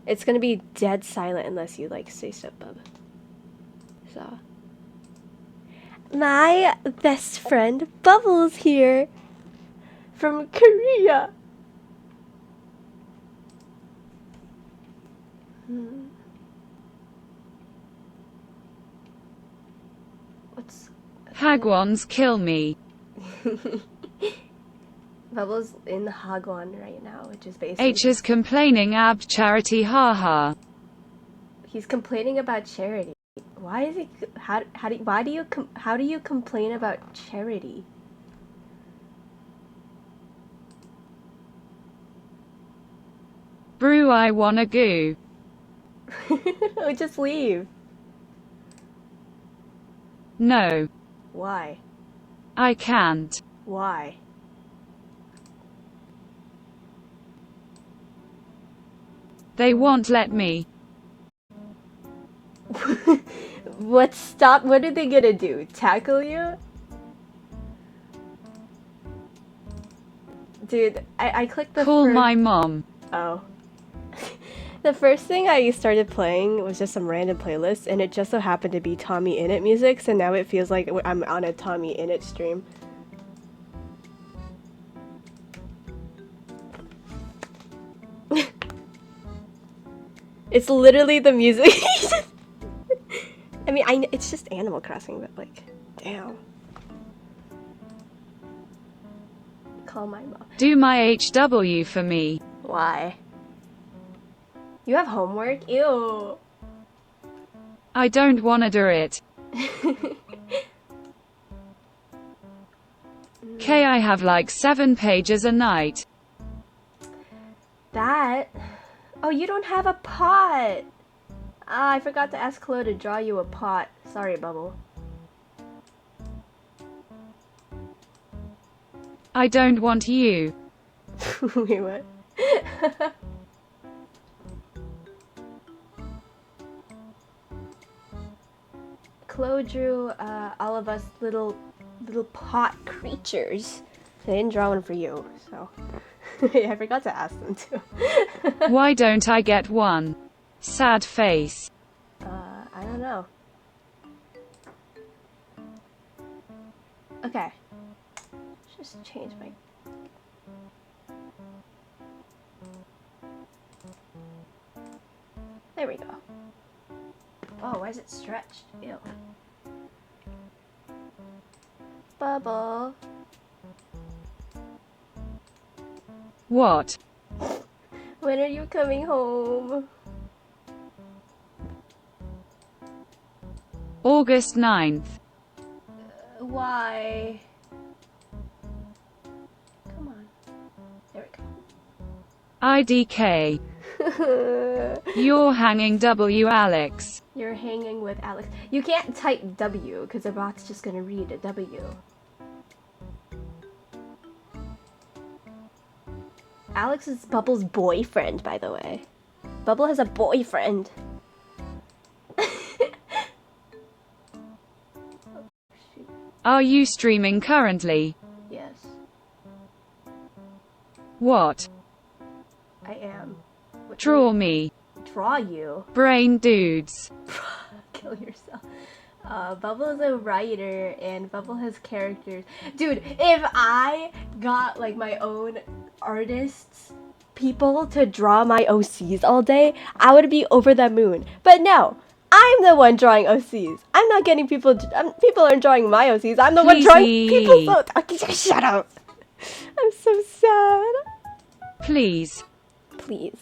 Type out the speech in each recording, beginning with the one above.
It's gonna be dead silent unless you like say stuff, bub. So. My best friend Bubbles here from Korea. What's Hagwons kill me. Bubbles in Hagwon right now, which is basically H is complaining ab charity haha. he's complaining about charity. Why is he how do you complain about charity? Brew I wanna goo. Just leave. No. Why? I can't. Why? They won't let me. What are they gonna do? Tackle you? Dude, I clicked the Call first... my mom. Oh. The first thing I started playing was just some random playlist, and it just so happened to be Tommy Innit music, so now it feels like I'm on a Tommy Innit stream. It's literally the music. I mean, it's just Animal Crossing, but like, damn. Call my mom. Do my HW for me. Why? You have homework? Ew. I don't wanna do it. K, I have like 7 pages a night. That? Oh, you don't have a pot! Ah, I forgot to ask Chloe to draw you a pot. Sorry, Bubble. I don't want you. Wait, what? Chloe drew all of us little pot creatures. They didn't draw one for you, so I forgot to ask them to. Why don't I get one? Sad face. I don't know. Okay. Just change my... There we go. Oh, why is it stretched? Ew. Bubble. What? When are you coming home? August 9th. Why? Come on. There we IDK. go. You're hanging W, Alex. You're hanging with Alex. You can't type W because the bot's just gonna read a W. Alex is Bubble's boyfriend, by the way. Bubble has a boyfriend. Are you streaming currently? Yes, What? I am. Draw me. Draw you? Brain dudes. Kill yourself. Bubble is a writer, and Bubble has characters. Dude, if I got like my own artists, people to draw my OCs all day, I would be over the moon. But no, I'm the one drawing OCs. I'm not getting people. People aren't drawing my OCs. I'm the one drawing people's. Shut up. I'm so sad. Please. Please.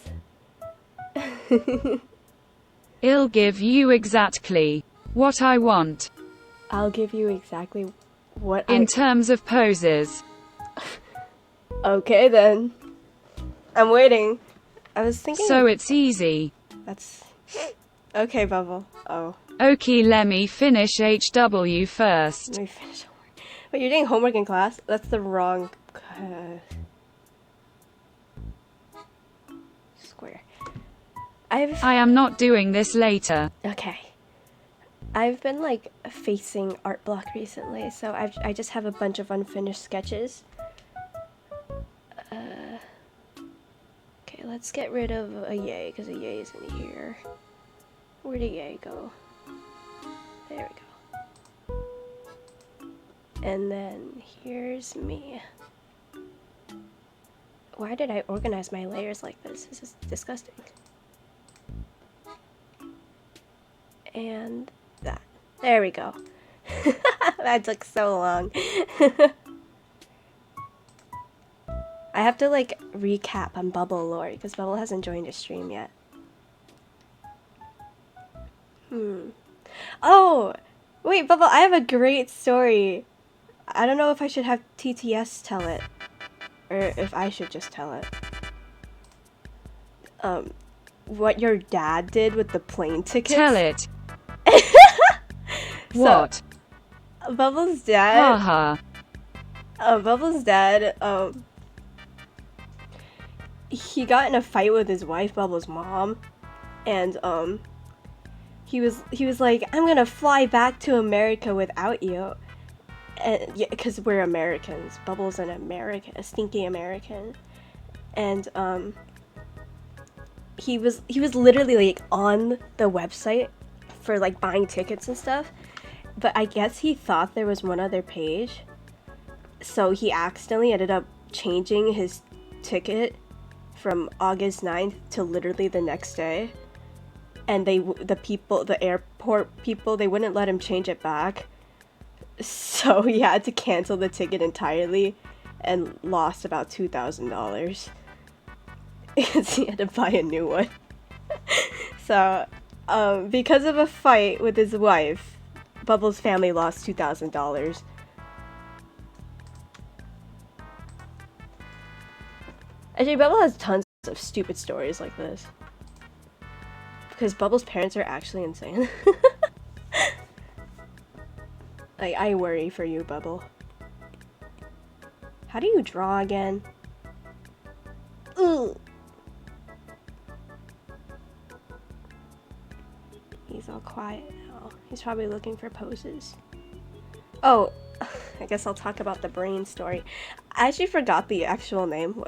I'll give you exactly what I want. I'll give you exactly what in terms of poses. Okay then. I'm waiting. I was thinking. So it's easy. That's okay, Bubble. Oh. Okay, let me finish HW first. Let me finish homework. Wait, you're doing homework in class? That's the wrong square. I am not doing this later. Okay. I've been like facing art block recently, so I just have a bunch of unfinished sketches. Okay, let's get rid of a yay, because a yay is in here. Where did yay go? There we go. And then here's me. Why did I organize my layers like this? This is disgusting. And that. There we go. That took so long. I have to like recap on Bubble lore because Bubble hasn't joined the stream yet. Oh! Wait, Bubble, I have a great story. I don't know if I should have TTS tell it. Or if I should just tell it. What your dad did with the plane tickets. Tell it. What? Bubbles' dad. Haha. Bubbles' dad, he got in a fight with his wife, Bubbles' mom, and, he was like, I'm gonna fly back to America without you. And, yeah, because we're Americans. Bubbles an American, a stinky American. And, he was literally, like, on the website for, like, buying tickets and stuff. But I guess he thought there was one other page. So he accidentally ended up changing his ticket from August 9th to literally the next day. And the airport people, they wouldn't let him change it back. So he had to cancel the ticket entirely and lost about $2,000. Because he had to buy a new one. So, because of a fight with his wife, Bubbles' family lost $2,000. Actually, Bubble has tons of stupid stories like this. Because Bubbles' parents are actually insane. Like, I worry for you, Bubble. How do you draw again? Ooh. He's all quiet now. He's probably looking for poses. Oh, I guess I'll talk about the brain story. I actually forgot the actual name.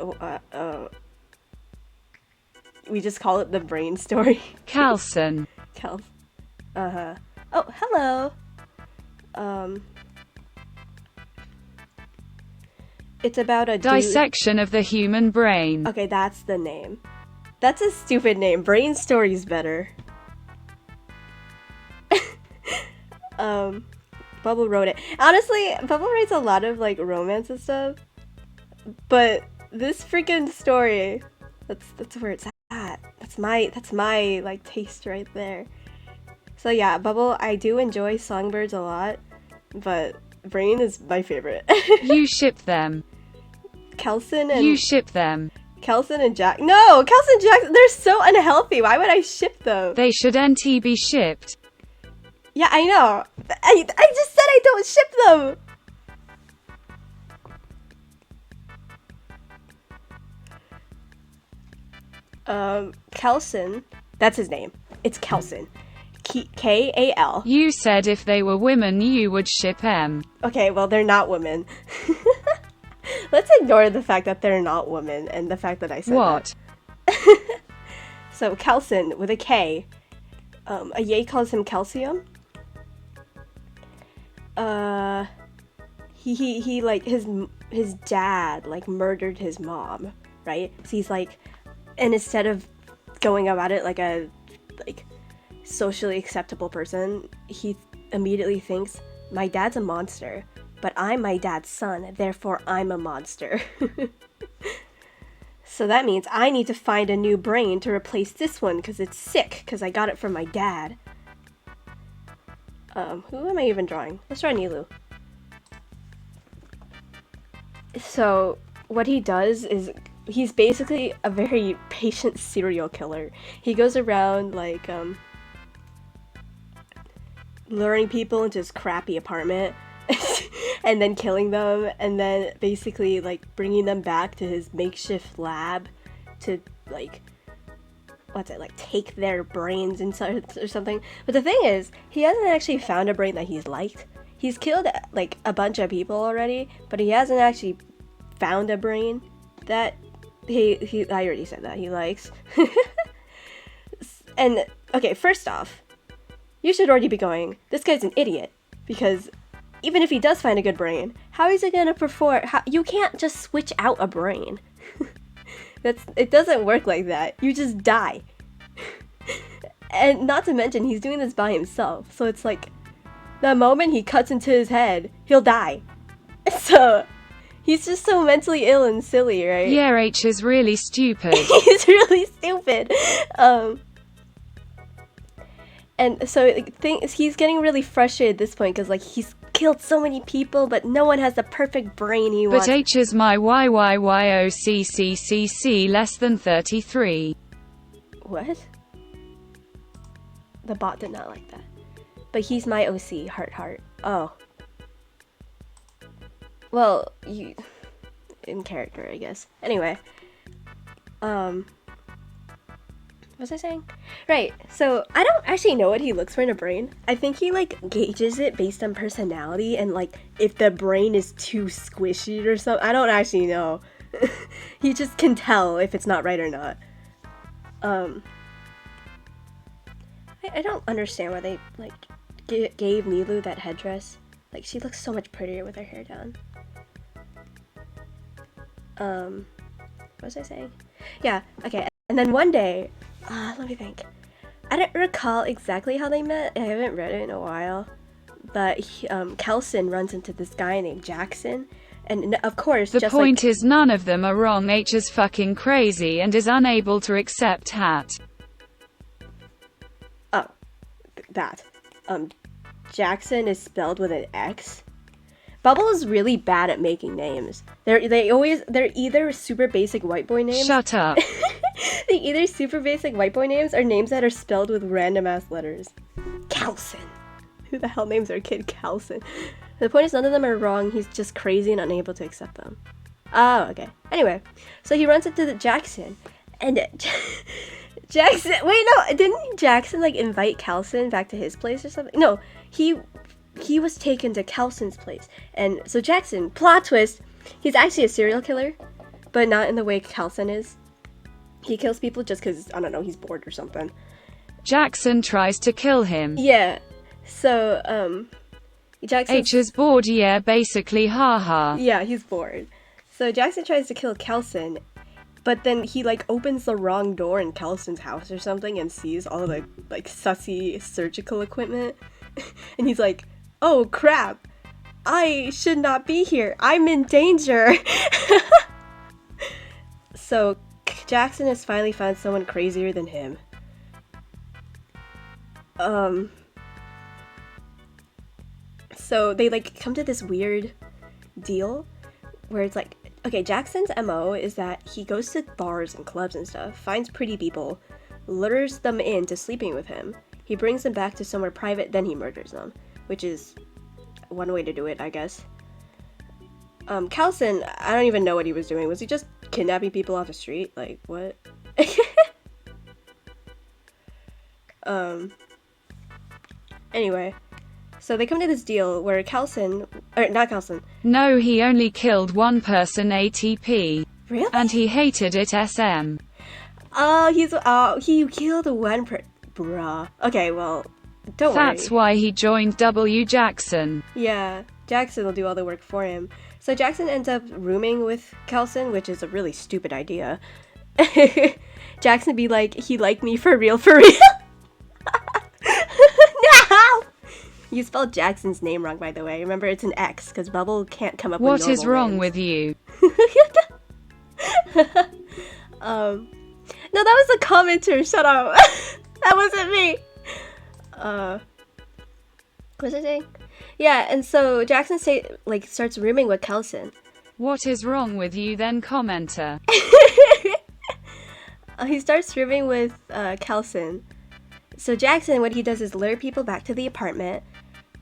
We just call it the brain story. Calson. Uh-huh. Oh, hello. It's about a Dissection of the human brain. Okay, that's the name. That's a stupid name. Brain Story's better. Bubble wrote it. Honestly, Bubble writes a lot of, like, romance and stuff. But this freaking story, that's where it's at. That's my, like, taste right there. So yeah, Bubble, I do enjoy Songbirds a lot, but Brain is my favorite. You ship them. Kelson and... You ship them. Kelson and Jack... No! Kelson and Jack, they're so unhealthy. Why would I ship them? They should NT be shipped. Yeah, I know. I just said I don't ship them! Kelson. That's his name. It's Kelson. K-A-L. You said if they were women you would ship them. Okay, well, they're not women. Let's ignore the fact that they're not women and the fact that I said what? That. So, Kelson with a K. A Yay calls him Calcium. He like, his dad, like, murdered his mom, right? So he's like, and instead of going about it like a, like, socially acceptable person, he immediately thinks, my dad's a monster, but I'm my dad's son, therefore I'm a monster. So that means I need to find a new brain to replace this one because it's sick, because I got it from my dad. Who am I even drawing? Let's draw Nilu. So, what he does is, he's basically a very patient serial killer. He goes around, like, luring people into his crappy apartment, and then killing them, and then basically, like, bringing them back to his makeshift lab to, like, like, take their brains inside or something. But the thing is, he hasn't actually found a brain that he's liked. He's killed, like, a bunch of people already, but he hasn't actually found a brain that I already said that he likes. And okay, first off, you should already be going, this guy's an idiot, because even if he does find a good brain, how is it gonna perform? You can't just switch out a brain. It doesn't work like that. You just die. And not to mention, he's doing this by himself, so it's like, the moment he cuts into his head, he'll die. So, he's just so mentally ill and silly, right? Yeah, H is really stupid. He's really stupid. And so he's getting really frustrated at this point because like he's killed so many people, but no one has the perfect brain he wants. But H is my YYYOCCCC less than 33. What? The bot did not like that. But he's my OC, heart. Oh. Well, you... in character, I guess. Anyway. What was I saying? Right, so I don't actually know what he looks for in a brain. I think he, like, gauges it based on personality and, like, if the brain is too squishy or something. I don't actually know. He just can tell if it's not right or not. I don't understand why they, like, gave Nilou that headdress. Like, she looks so much prettier with her hair down. What was I saying? Yeah, okay. And then one day, let me think. I don't recall exactly how they met. I haven't read it in a while. But Kelson runs into this guy named Jackson. And of course, the point is none of them are wrong. H is fucking crazy and is unable to accept hat. Oh, that. Jackson is spelled with an X. Bubble is really bad at making names. They're either super basic white boy names. Shut up. They either super basic white boy names or names that are spelled with random ass letters. Kelson. Who the hell names their kid Kelson? The point is none of them are wrong. He's just crazy and unable to accept them. Oh, okay. Anyway, so he runs into the Jackson, and Jackson. Wait, no, didn't Jackson like invite Kelson back to his place or something? No, he was taken to Kelson's place, and so Jackson, plot twist, he's actually a serial killer, but not in the way Kelson is. He kills people just because, I don't know, he's bored or something. Jackson tries to kill him. Yeah, so, Jackson... H is bored, yeah, basically, haha. Yeah, he's bored. So Jackson tries to kill Kelson, but then he, like, opens the wrong door in Kelson's house or something and sees all the, like, sussy surgical equipment. And he's like, oh, crap. I should not be here. I'm in danger. So Jackson has finally found someone crazier than him. So they, like, come to this weird deal where it's like, okay, Jackson's MO is that he goes to bars and clubs and stuff, finds pretty people, lures them into sleeping with him. He brings them back to somewhere private, then he murders them, which is one way to do it, I guess. Kelson, I don't even know what he was doing. Was he just kidnapping people off the street? Like, what? Anyway, so they come to this deal where Kelson, or not Kelson. No, he only killed one person ATP. Really? And he hated it SM. Oh, he killed one bruh. Okay, well, don't worry. That's why he joined W. Jackson. Yeah, Jackson will do all the work for him. So Jackson ends up rooming with Kelson, which is a really stupid idea. Jackson be like, he liked me for real, for real. No! You spelled Jackson's name wrong, by the way. Remember, it's an X, because Bubble can't come up with normal What is wrong names. with you? No, that was a commenter. Shut up. That wasn't me. What was I saying? Yeah, and so Jackson starts rooming with Kelson. What is wrong with you then, commenter? He starts rooming with Kelson. So Jackson, what he does is lure people back to the apartment,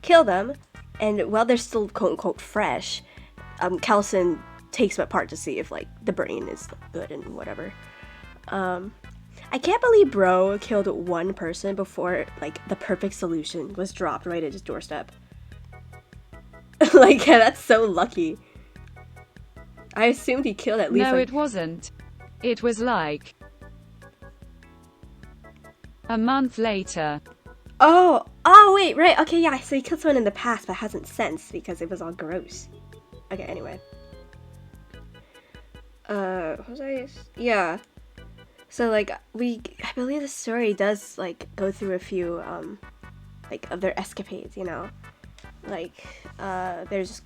kill them, and while they're still quote-unquote fresh, Kelson takes them apart to see if, like, the brain is good and whatever. I can't believe bro killed one person before, like, the perfect solution was dropped right at his doorstep. Like, yeah, that's so lucky. I assumed he killed at least, No, like... it wasn't. It was like a month later. Oh, wait, right. Okay, yeah, so he killed someone in the past, but hasn't since because it was all gross. Okay, anyway. What was I? Yeah. So, like, I believe the story does, like, go through a few, like, of their escapades, you know? Like, there's,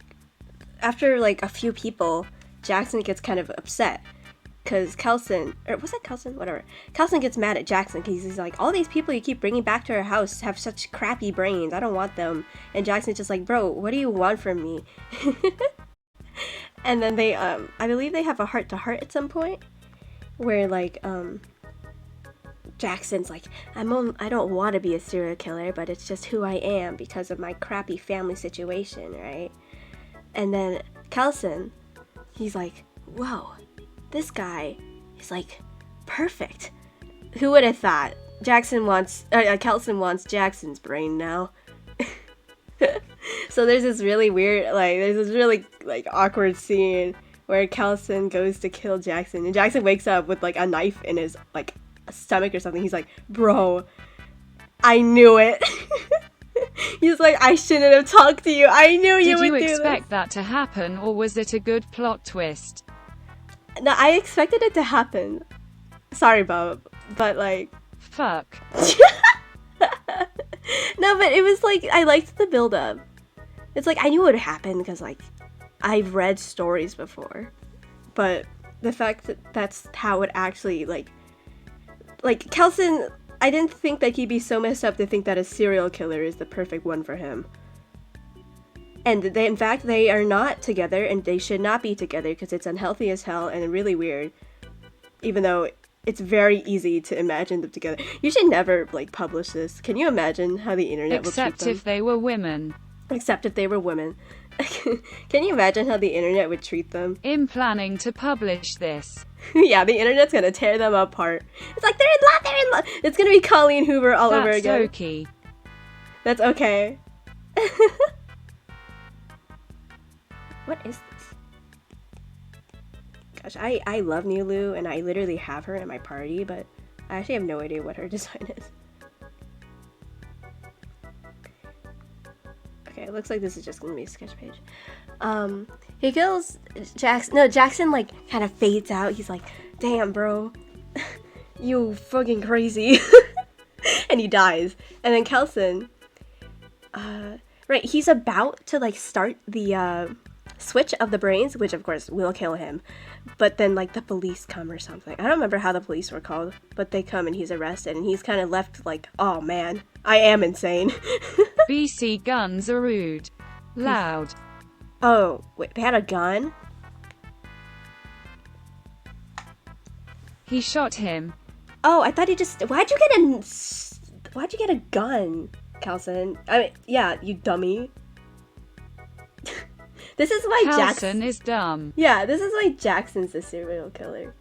after, like, a few people, Jackson gets kind of upset. Because Kelson, or was it Kelson? Whatever. Kelson gets mad at Jackson because he's like, all these people you keep bringing back to our house have such crappy brains. I don't want them. And Jackson's just like, bro, what do you want from me? And then they, I believe they have a heart-to-heart at some point. Where, like, Jackson's like, I don't want to be a serial killer, but it's just who I am because of my crappy family situation, right? And then Kelson, he's like, whoa. This guy is like perfect. Who would have thought? Kelson wants Jackson's brain now. So there's this really weird, like awkward scene where Kelson goes to kill Jackson, and Jackson wakes up with like a knife in his like stomach or something. He's like, bro, I knew it. He's like, I shouldn't have talked to you. I knew you would do this. Did you expect that to happen, or was it a good plot twist? No, I expected it to happen. Sorry, Bob, but like... Fuck. No, but it was like, I liked the build-up. It's like, I knew it would happen because, like, I've read stories before. But the fact that that's how it actually, like, Kelson, I didn't think that he'd be so messed up to think that a serial killer is the perfect one for him. And in fact, they are not together, and they should not be together because it's unhealthy as hell and really weird. Even though it's very easy to imagine them together. You should never, like, publish this. Can you imagine how the internet will treat them? Except if they were women. Except if they were women. Can you imagine how the internet would treat them? I'm planning to publish this. Yeah, the internet's gonna tear them apart. It's like, they're in love! It's gonna be Colleen Hoover all over again. That's okay. That's okay. What is this? Gosh, I love Nulu, and I literally have her in my party, but I actually have no idea what her design is. Okay, it looks like this is just gonna be a sketch page. He kills Jackson. No, Jackson, like, kind of fades out. He's like, damn, bro. You fucking crazy. And he dies. And then Kelson, right, he's about to, like, start the, switch of the brains, which of course will kill him, but then like the police come or something. I don't remember how the police were called, but they come and he's arrested, and he's kind of left like, oh man, I am insane. BC guns are rude. Loud. Oh, wait, they had a gun? He shot him. Oh, I thought he just... Why'd you get a gun, Kelson? I mean, yeah, you dummy. This is why Kelson is dumb. Yeah, this is why Jackson's a serial killer.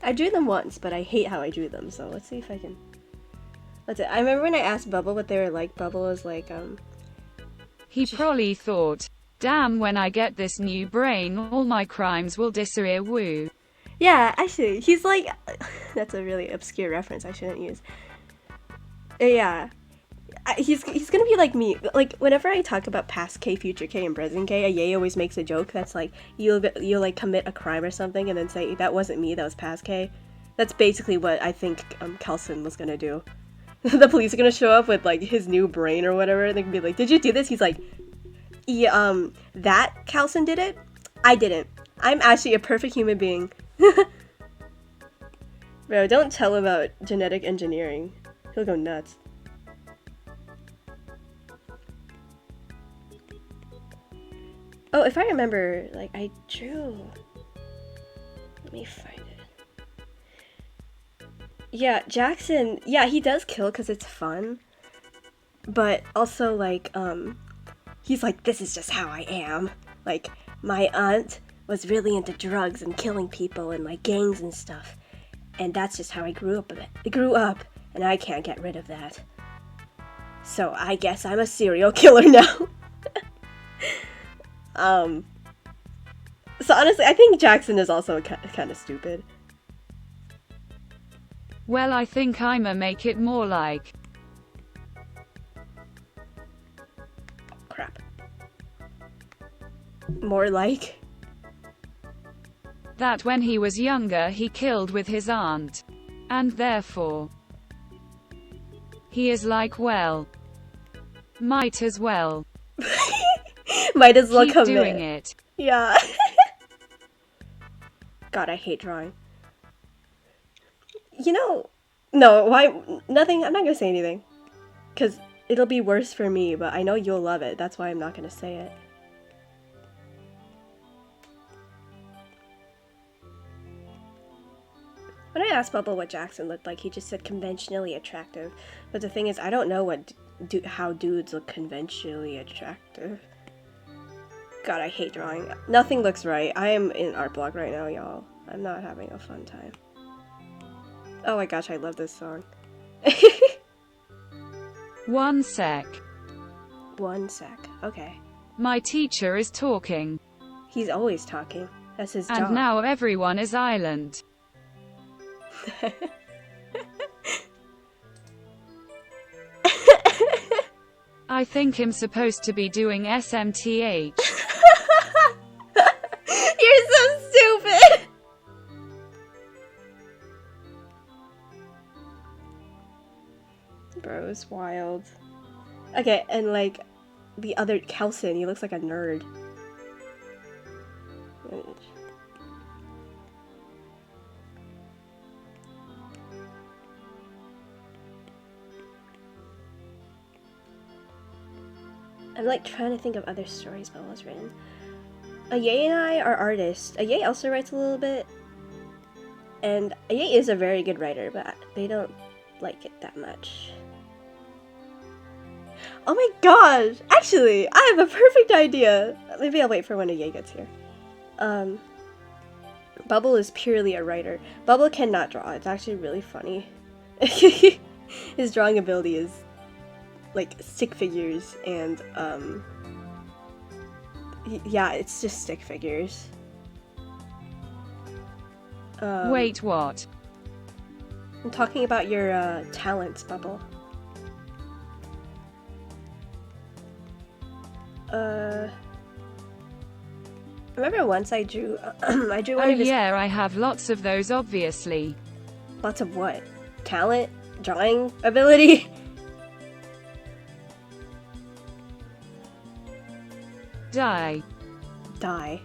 I drew them once, but I hate how I drew them, so let's see if I can... That's it. I remember when I asked Bubble what they were like, Bubble was like, He probably thought, damn, when I get this new brain, all my crimes will disappear, woo. Yeah, actually, he's like... That's a really obscure reference I shouldn't use. Yeah. He's gonna be like me. Like, whenever I talk about past K, future K, and present K, Ye always makes a joke that's like, you'll like commit a crime or something and then say, that wasn't me, that was past K. That's basically what I think Kelson was gonna do. The police are gonna show up with like his new brain or whatever, and they can be like, did you do this? He's like, yeah, that Kelson did it? I didn't. I'm actually a perfect human being. Bro, don't tell him about genetic engineering. He'll go nuts. Oh, if I remember, like, I drew... Let me find it. Yeah, Jackson, yeah, he does kill because it's fun. But also, like, he's like, this is just how I am. Like, my aunt was really into drugs and killing people and, like, gangs and stuff. And that's just how I grew up, and I can't get rid of that. So I guess I'm a serial killer now. So So honestly, I think Jackson is also kind of stupid. Well, I think I'ma make it more like. Crap. More like? That when he was younger he killed with his aunt. And therefore, he is like, well, might as well. Might as well Keep commit. doing it. Yeah. God, I hate drawing. You know, no, why? Nothing. I'm not gonna say anything. Because it'll be worse for me, but I know you'll love it. That's why I'm not gonna say it. When I asked Bubble what Jackson looked like, he just said conventionally attractive. But the thing is, I don't know how dudes look conventionally attractive. God, I hate drawing. Nothing looks right. I am in art block right now, y'all. I'm not having a fun time. Oh my gosh, I love this song. 1 sec. 1 sec. Okay. My teacher is talking. He's always talking. That's his job. And now everyone is silent. I think I'm supposed to be doing SMTH. You're so stupid! Bro, it's wild. Okay, and like, the other Kelson, he looks like a nerd. I'm like trying to think of other stories Bella's written. Aye and I are artists. Aye also writes a little bit. And Aye is a very good writer, but they don't like it that much. Oh my gosh! Actually, I have a perfect idea! Maybe I'll wait for when Aye gets here. Bubble is purely a writer. Bubble cannot draw. It's actually really funny. His drawing ability is like stick figures and yeah, it's just stick figures. Wait, what? I'm talking about your talents, Bubble. Remember once I drew I drew one Oh of his... yeah, I have lots of those, obviously. Lots of what? Talent? Drawing ability? Die. Die.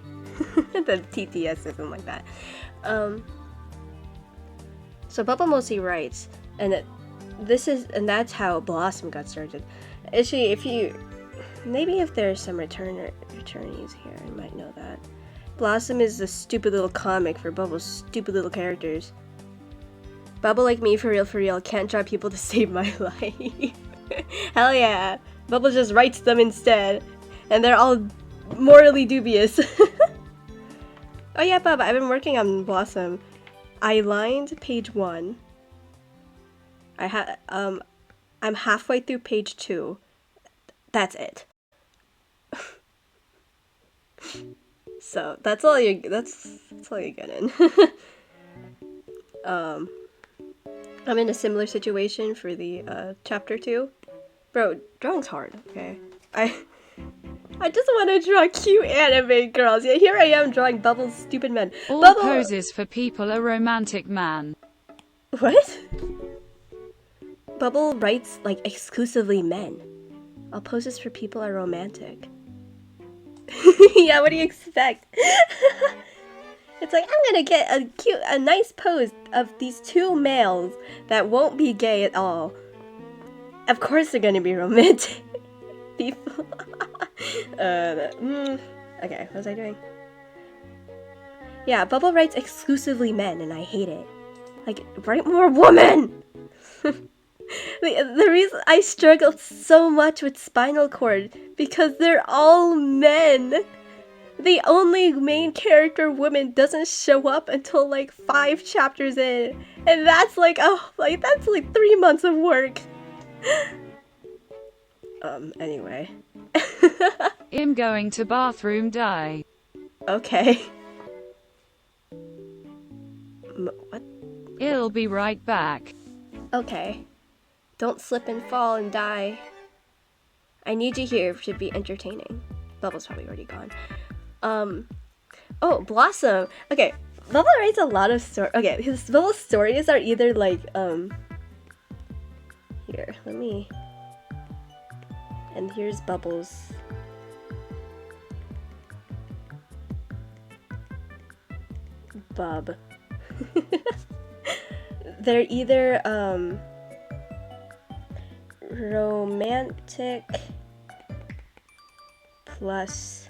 The TTS isn't like that. So Bubble mostly writes, and that's how Blossom got started. Actually, if there's some returnees here, I might know that. Blossom is the stupid little comic for Bubble's stupid little characters. Bubble, like me, for real, can't draw people to save my life. Hell yeah. Bubble just writes them instead. And they're all morally dubious. Oh yeah, Bubba, I've been working on Blossom. I lined page 1. I'm halfway through page 2. That's it. So that's all you get in. I'm in a similar situation for the chapter 2. Bro, drawing's hard, okay? I just want to draw cute anime girls. Yeah, here I am drawing Bubble's stupid men. All Bubble... poses for people a romantic man. What? Bubble writes, like, exclusively men. All poses for people are romantic. Yeah, what do you expect? It's like, I'm gonna get a nice pose of these 2 males that won't be gay at all. Of course they're gonna be romantic. People. Okay, what was I doing? Yeah, Bubble writes exclusively men, and I hate it. Like, write more women! The reason I struggled so much with Spinal Cord, because they're all men! The only main character woman doesn't show up until like 5 chapters in, and that's like, that's like 3 months of work. Anyway. I'm going to bathroom, die. Okay. What? I'll be right back. Okay. Don't slip and fall and die. I need you here to be entertaining. Bubble's probably already gone. Oh, Blossom. Okay, Bubble writes a lot of stories. Okay, his Bubble's stories are either like, here, let me... And here's Bubbles. Bub. They're either, romantic plus,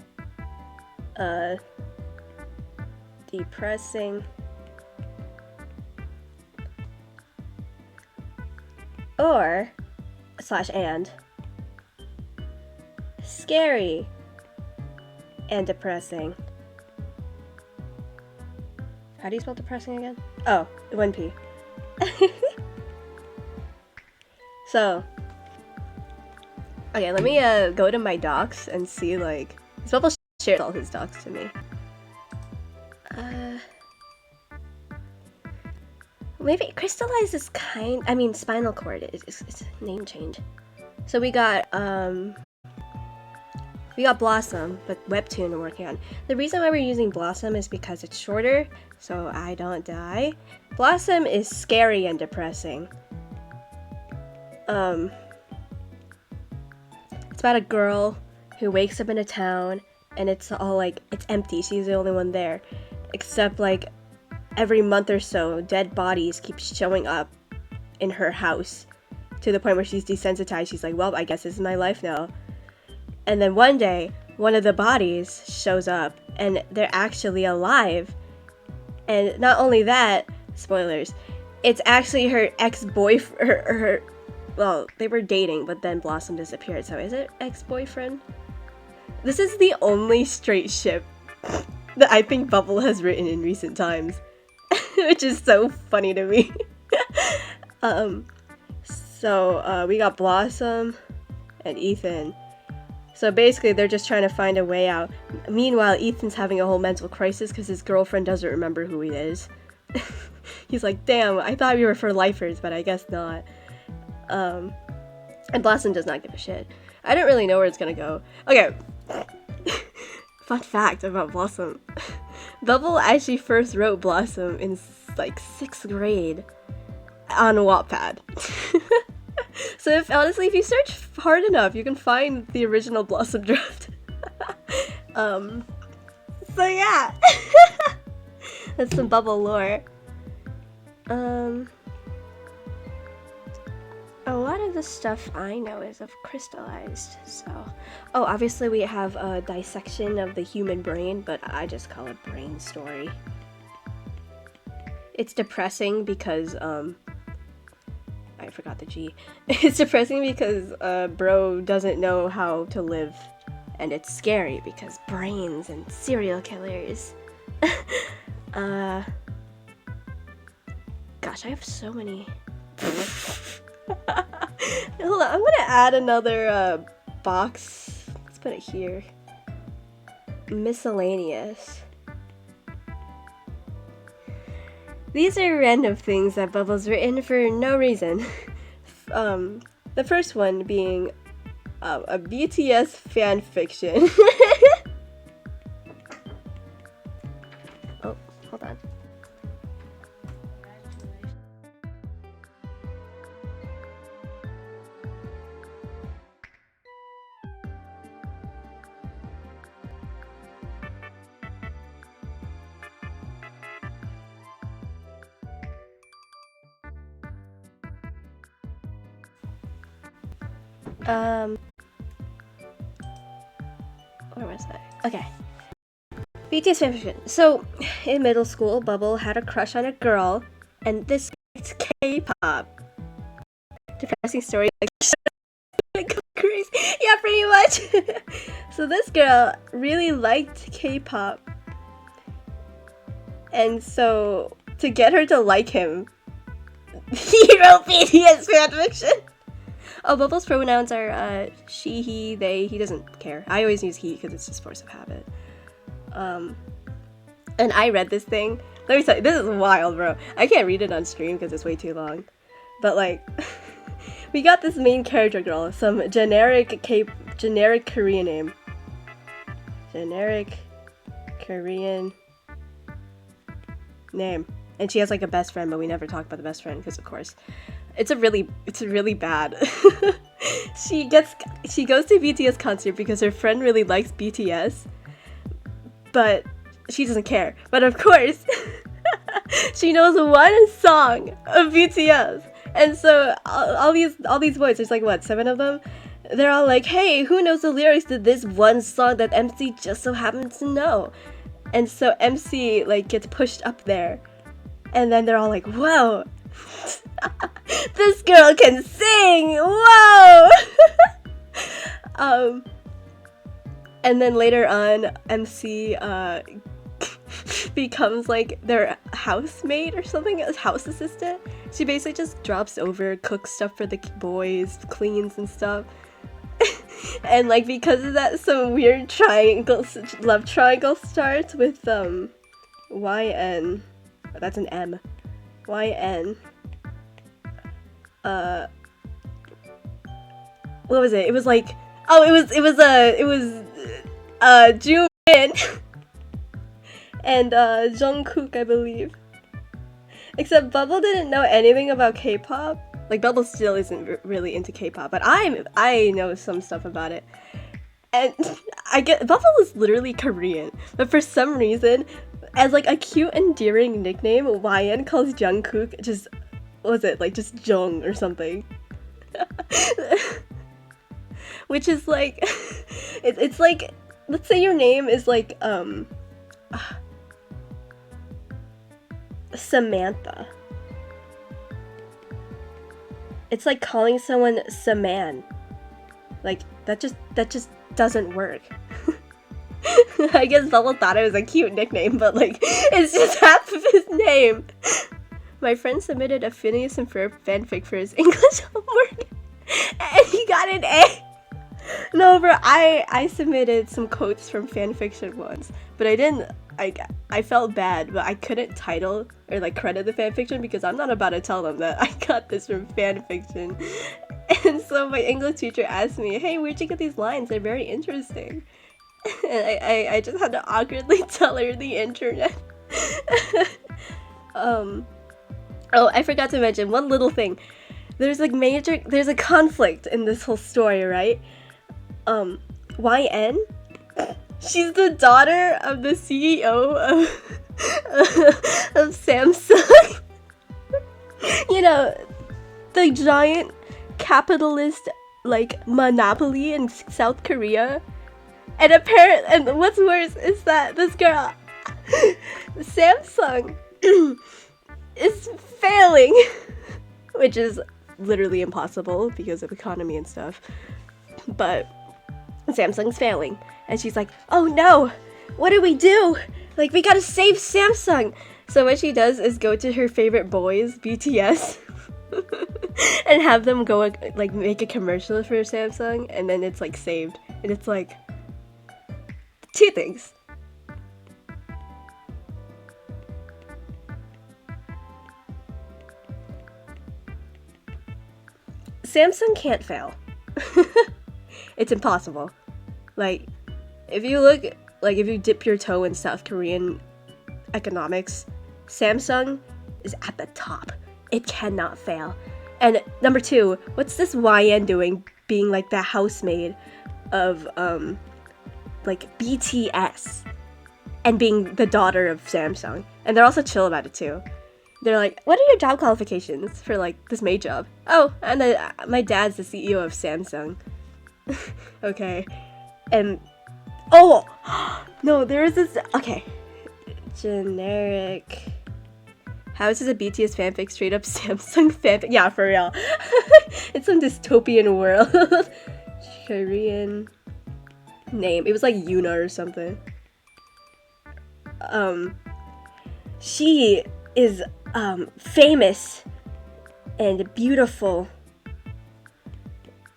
depressing, or / and scary and depressing. How do you spell depressing again? Oh, 1P. So, okay, let me go to my docs and see, like, Bubble shared all his docs to me. Maybe crystallized is spinal cord is a name change. So we got Blossom, but Webtoon we're working on. The reason why we're using Blossom is because it's shorter, so I don't die. Blossom is scary and depressing. It's about a girl who wakes up in a town and it's all like, it's empty, she's the only one there. Except like every month or so, dead bodies keep showing up in her house to the point where she's desensitized. She's like, well, I guess this is my life now. And then one day, one of the bodies shows up and they're actually alive. And not only that, spoilers, it's actually her ex-boyfriend, well, they were dating, but then Blossom disappeared, so is it ex-boyfriend? This is the only straight ship that I think Bubble has written in recent times, which is so funny to me. So we got Blossom and Ethan. So basically, they're just trying to find a way out. Meanwhile, Ethan's having a whole mental crisis because his girlfriend doesn't remember who he is. He's like, damn, I thought we were for lifers, but I guess not. And Blossom does not give a shit. I don't really know where it's gonna go. Okay. Fun fact about Blossom. Bubble actually first wrote Blossom in like 6th grade on Wattpad. So honestly, if you search hard enough, you can find the original Blossom draft. So yeah. That's some Bubble lore. A lot of the stuff I know is of crystallized, so... Oh, obviously we have a dissection of the human brain, but I just call it brain story. It's depressing because, I forgot the G. It's depressing because, bro doesn't know how to live, and it's scary because brains and serial killers. Gosh, I have so many... Hold on, I'm gonna add another box. Let's put it here. Miscellaneous. These are random things that Bubble's written for no reason. The first one being a BTS fan fiction. Oh, hold on. Where was I? Okay. BTS fanfiction. So, in middle school, Bubble had a crush on a girl, and this it's K-pop. Depressing story, like go crazy. Yeah, pretty much. So this girl really liked K-pop, and so to get her to like him, he wrote BTS fanfiction. Oh, Bubble's pronouns are she, he, they. He doesn't care. I always use he because it's just force of habit. And I read this thing. Let me tell you, this is wild, bro. I can't read it on stream because it's way too long. But like, we got this main character girl, some generic Korean name. Generic Korean name. And she has like a best friend, but we never talk about the best friend because of course it's really bad. She goes to BTS concert because her friend really likes BTS, but she doesn't care. But of course, she knows one song of BTS, and so all these boys, there's like what, 7 of them. They're all like, "Hey, who knows the lyrics to this one song that MC just so happens to know?" And so MC like gets pushed up there, and then they're all like, "Whoa, this girl can sing! Whoa!" And then later on, MC becomes like their housemaid or something, a house assistant. She basically just drops over, cooks stuff for the boys, cleans and stuff. And like because of that, some weird love triangle starts with YN. Oh, that's an M. YN. What was it? It was like, oh, it was Jimin and Jungkook, I believe. Except Bubble didn't know anything about K-pop. Like Bubble still isn't really into K-pop, but I know some stuff about it. And Bubble is literally Korean, but for some reason, as like a cute, endearing nickname, YN calls Jungkook just, what was it, like just Jung or something. Which is like, it's like, let's say your name is like Samantha. It's like calling someone Saman. Like that just doesn't work. I guess Bubble thought it was a cute nickname, but like it's just half of his name. My friend submitted a Phineas and Ferb fanfic for his English homework, and he got an A. No, bro, I submitted some quotes from fanfiction once, but I didn't. I felt bad, but I couldn't title or like credit the fanfiction because I'm not about to tell them that I got this from fanfiction. And so my English teacher asked me, "Hey, where'd you get these lines? They're very interesting." And I just had to awkwardly tell her the internet. Oh, I forgot to mention one little thing. There's a conflict in this whole story, right? YN, she's the daughter of the CEO of Samsung. You know, the giant capitalist like monopoly in South Korea. And what's worse is that this girl, Samsung, is failing, which is literally impossible because of economy and stuff. But Samsung's failing, and she's like, "Oh no, what do we do? Like, we gotta save Samsung." So what she does is go to her favorite boys, BTS, and have them go like make a commercial for Samsung, and then it's like saved. And it's like two things. Samsung can't fail. It's impossible. Like, if you dip your toe in South Korean economics, Samsung is at the top. It cannot fail. And number 2, what's this YN doing being like the housemaid of like BTS and being the daughter of Samsung? And they're also chill about it too. They're like, "What are your job qualifications for like this maid job?" "Oh, and my dad's the CEO of Samsung." Okay. And oh no, there is this, okay, generic, how is this a BTS fanfic, straight up Samsung fanfic? Yeah, for real. It's some dystopian world. Korean name, it was like Yuna or something. She is famous and beautiful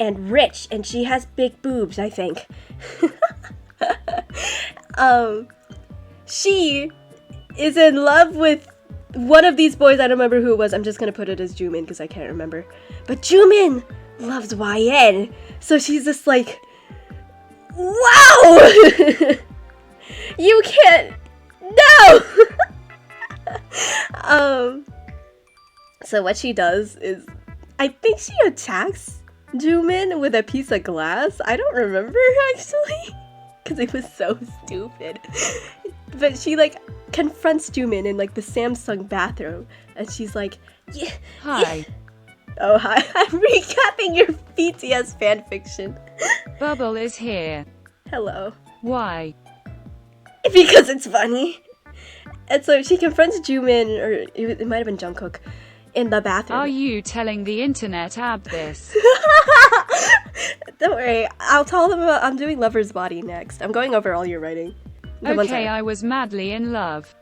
and rich, and she has big boobs, I think. She is in love with one of these boys. I don't remember who it was. I'm just gonna put it as Jumin because I can't remember. But Jumin loves YN. So she's just like, wow! You can't. No! So what she does is, I think she attacks Jumin with a piece of glass. I don't remember actually, because it was so stupid. But she like confronts Jumin in like the Samsung bathroom, and she's like, yeah. Hi. Yeah. Oh hi, I'm recapping your BTS fanfiction. Bubble is here. Hello. Why? Because it's funny. And so she confronts Jumin, or it might have been Jungkook, in the bathroom. Are you telling the internet ab this? Don't worry, I'll tell them about, I'm doing Lover's Body next. I'm going over all your writing. Okay, I was madly in love.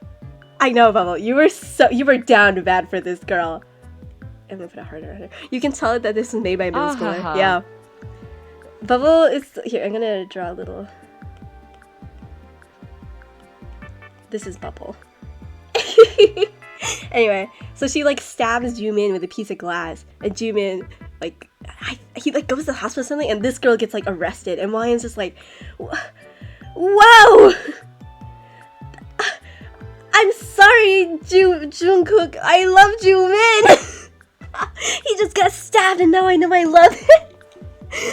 I know, Bubble. You were down bad for this girl. I'm gonna put it harder on her. You can tell that this was made by middle schooler. Yeah. Bubble is here. I'm gonna draw a little. This is Bubble. Anyway, so she like stabs Jumin with a piece of glass, and Jumin like he like goes to the hospital or something, and this girl gets like arrested, and Ryan's just like, whoa. I'm sorry, Jungkook. I love Jumin. He just got stabbed, and now I know I love him.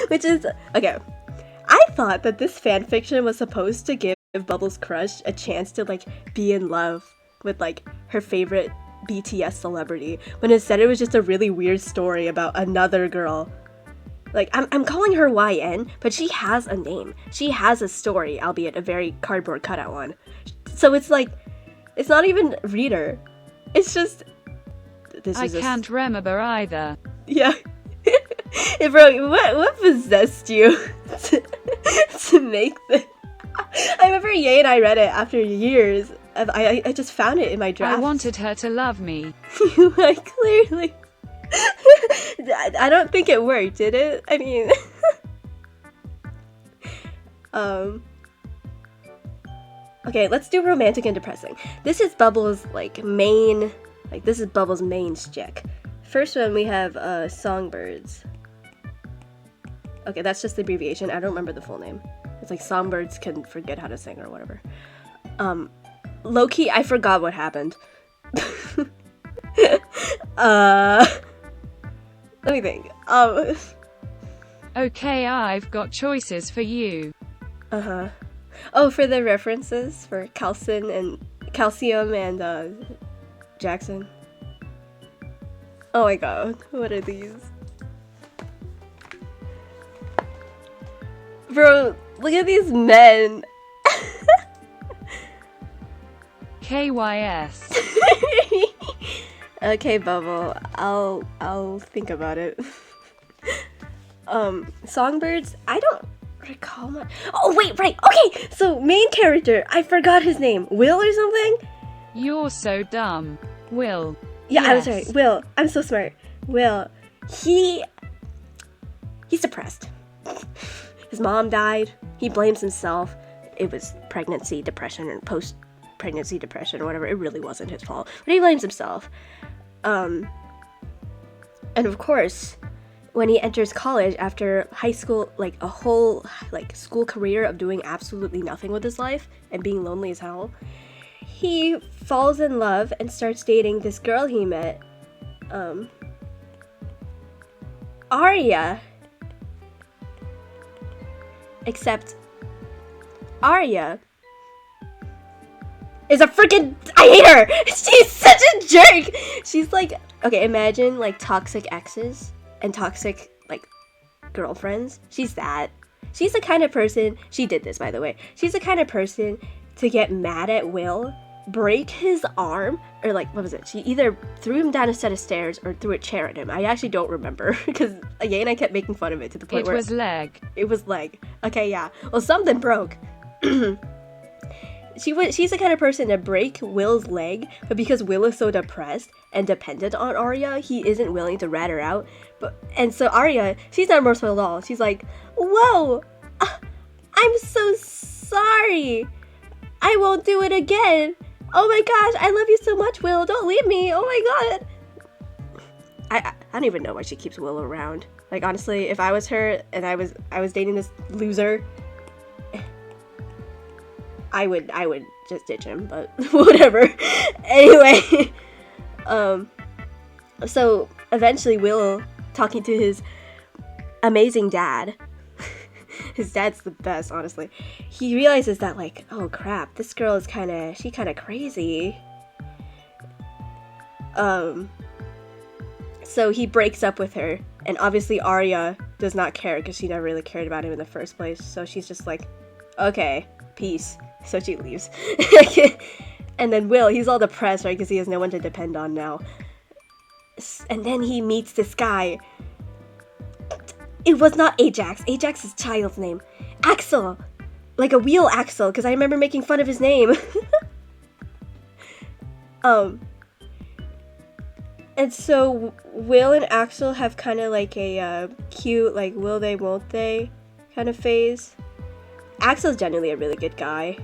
Which is okay. I thought that this fanfiction was supposed to give Bubble's crush a chance to like be in love with like her favorite BTS celebrity, when instead it was just a really weird story about another girl. Like I'm calling her YN, but she has a name. She has a story, albeit a very cardboard cutout one. So it's like, it's not even reader. It's just I can't remember either. Yeah. Hey, bro, what possessed you to make this? I remember Ye and I read it after years. I just found it in my draft. I wanted her to love me. Like, clearly. I don't think it worked, did it? I mean... Okay, let's do romantic and depressing. This is Bubble's, main... this is Bubble's main shtick. First one, we have, Songbirds. Okay, that's just the abbreviation. I don't remember the full name. It's like Songbirds can forget how to sing or whatever. Low-key, I forgot what happened. Let me think. Okay, I've got choices for you. Uh-huh. Oh, for the references for Calcium and Jackson. Oh my god, what are these? Bro, look at these men. KYS. Okay, Bubble. I'll think about it. Songbirds, I don't recall my... Oh, wait, right, okay! So, main character, I forgot his name. Will or something? You're so dumb. Will. Yeah, Yes. I'm sorry. Will. I'm so smart. Will. He's depressed. His mom died. He blames himself. It was pregnancy depression and post-pregnancy depression or whatever. It really wasn't his fault. But he blames himself. And of course, when he enters college after high school, a whole, school career of doing absolutely nothing with his life and being lonely as hell, he falls in love and starts dating this girl he met, Arya. Except Arya is a freaking... I hate her! She's such a jerk! She's like... Okay, imagine, toxic exes and toxic, girlfriends. She's that. She's the kind of person... She did this, by the way. She's the kind of person to get mad at Will, break his arm, or, what was it? She either threw him down a set of stairs or threw a chair at him. I actually don't remember, because Ye and I kept making fun of it to the point where... It was leg. It was leg. Okay, yeah. Well, something broke. She's the kind of person to break Will's leg, but because Will is so depressed and dependent on Arya, he isn't willing to rat her out. And so Arya, she's not remorseful at all. She's like, whoa, I'm so sorry. I won't do it again. Oh my gosh, I love you so much, Will. Don't leave me. Oh my god. I don't even know why she keeps Will around. Like, honestly, if I was her and I was dating this loser, I would just ditch him, but whatever. Anyway, so eventually Will, talking to his amazing dad, his dad's the best, honestly, he realizes that, like, oh crap, this girl is kind of crazy. So he breaks up with her, and obviously Arya does not care because she never really cared about him in the first place, so she's just like, okay, peace. So she leaves. And then Will, he's all depressed, right, because he has no one to depend on now. And then he meets this guy. It was not Ajax. Ajax is child's name. Axel. Like a wheel axle, because I remember making fun of his name. And so Will and Axel have kind of like a cute, like, will they, won't they kind of phase. Axel's genuinely a really good guy.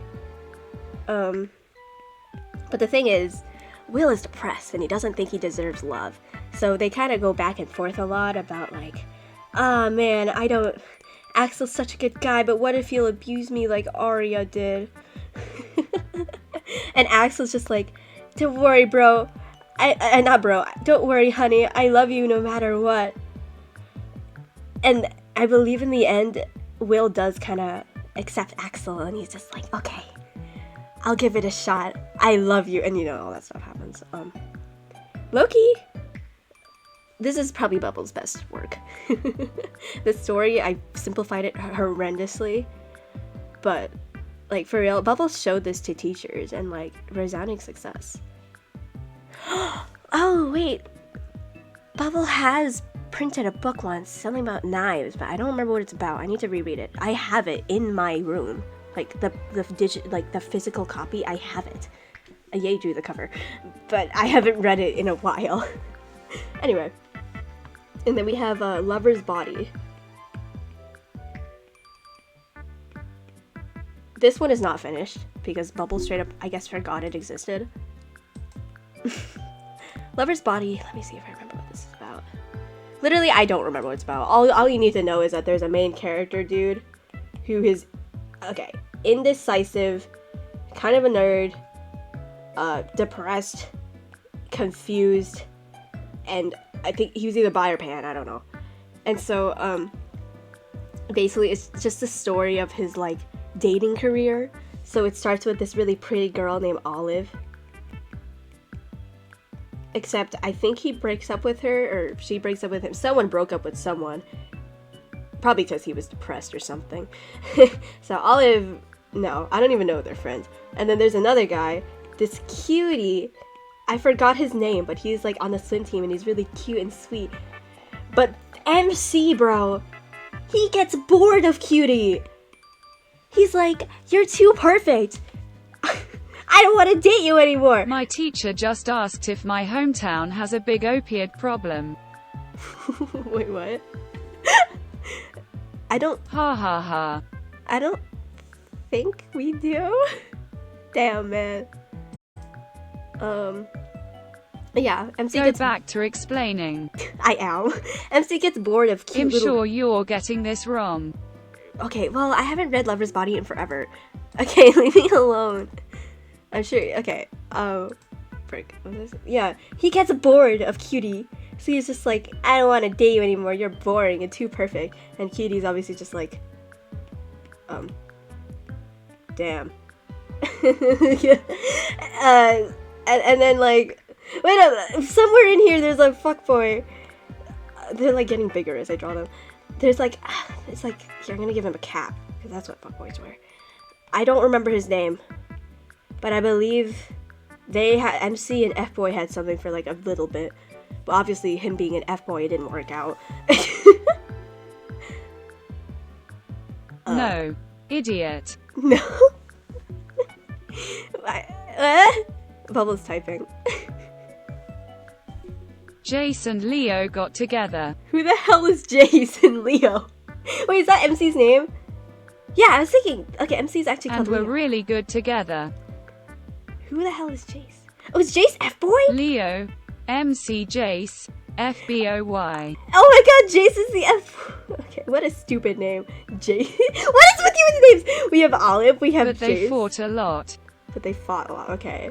But the thing is, Will is depressed and he doesn't think he deserves love. So they kind of go back and forth a lot about, like, ah, man, Axel's such a good guy, but what if he'll abuse me like Arya did? And Axel's just like, don't worry, bro. Don't worry, honey. I love you no matter what. And I believe in the end, Will does kind of accept Axel, and he's just like, okay, I'll give it a shot. I love you. And all that stuff happens. Loki. This is probably Bubble's best work. The story, I simplified it horrendously. But, like, for real, Bubble showed this to teachers, and, like, resounding success. Oh, wait. Bubble has printed a book once, something about knives, but I don't remember what it's about. I need to reread it. I have it in my room. Like, the physical copy, I have it. Yay, drew the cover. But I haven't read it in a while. Anyway. And then we have Lover's Body. This one is not finished, because Bubble straight up, I guess, forgot it existed. Lover's Body, let me see if I remember what this is about. Literally, I don't remember what it's about. All you need to know is that there's a main character dude who is, okay, indecisive, kind of a nerd, depressed, confused, and I think he was either bi or pan, I don't know. And so, basically, it's just a story of his, like, dating career. So it starts with this really pretty girl named Olive. Except I think he breaks up with her, or she breaks up with him. Someone broke up with someone. Probably because he was depressed or something. So Olive, no, I don't even know if they're friends. And then there's another guy, this cutie. I forgot his name, but he's like on the swim team and he's really cute and sweet. But MC, bro, he gets bored of Cutie. He's like, you're too perfect. I don't want to date you anymore. My teacher just asked if my hometown has a big opiate problem. Wait, what? I don't... Ha ha ha. I don't think we do. Damn, man. Yeah, MC Go gets... back to explaining. I am. MC gets bored of cute I'm little... sure you're getting this wrong. Okay, well, I haven't read Lover's Body in forever. Okay, leave me alone. I'm sure, okay, frick, what is it? Yeah, he gets bored of Cutie, so he's just like, I don't want to date you anymore, you're boring and too perfect, and Cutie's obviously just like, damn. Yeah. And then, like, wait up, somewhere in here there's a fuckboy, they're, like, getting bigger as I draw them. There's, like, it's like, here, I'm gonna give him a cap, because that's what fuckboys wear. I don't remember his name. But I believe they had MC and F-Boy had something for like a little bit. But obviously him being an F-Boy, it didn't work out. No. Idiot. No. Bubble's typing. Jace and Leo got together. Who the hell is Jace and Leo? Wait, is that MC's name? Yeah, I was thinking, okay, MC's actually called And we're Leo. really good together. Who the hell is Jace? Oh, it's Jace F-Boy? Leo, MC Jace, FBOY. Oh my god, Jace is the F. Okay, what a stupid name. Jace. What is with you with names? We have Olive, we have But Jace. they fought a lot. But they fought a lot, okay.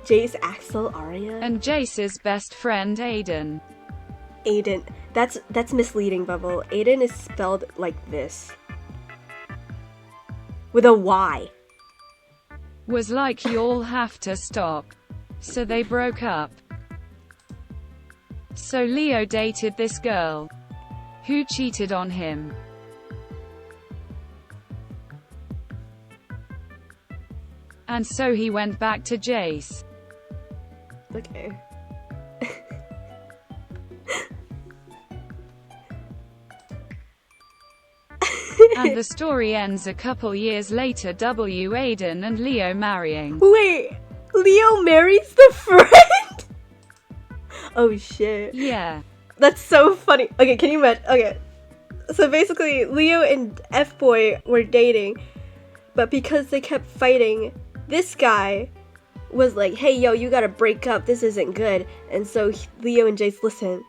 Jace, Axel, Arya. And Jace's best friend Aiden. Aiden. That's misleading, Bubble. Aiden is spelled like this. With a Y. Was like you'll have to stop. So they broke up. So Leo dated this girl. Who cheated on him. And so he went back to Jace. Okay. And the story ends a couple years later, Aiden and Leo marrying. Wait, Leo marries the friend? Oh shit. Yeah. That's so funny. Okay, can you imagine? Okay. So basically, Leo and F-Boy were dating, but because they kept fighting, this guy was like, hey, yo, you gotta break up. This isn't good. And so Leo and Jace listen.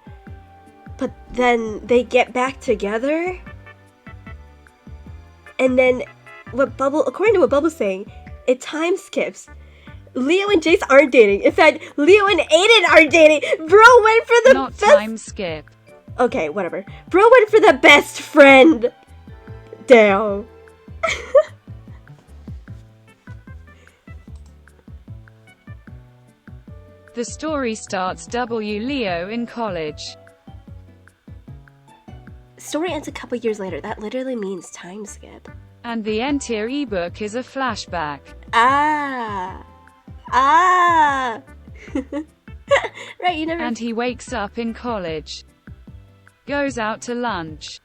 But then they get back together. And then, according to what Bubble's saying, it time skips. Leo and Jace aren't dating. In fact, Leo and Aiden are dating. Bro went for the Not best. time skip. Okay, whatever. Bro went for the best friend. Damn. The story starts Leo in college. Story ends a couple years later. That literally means time skip. And the entire ebook is a flashback. Ah. Right, you never. And he wakes up in college. Goes out to lunch.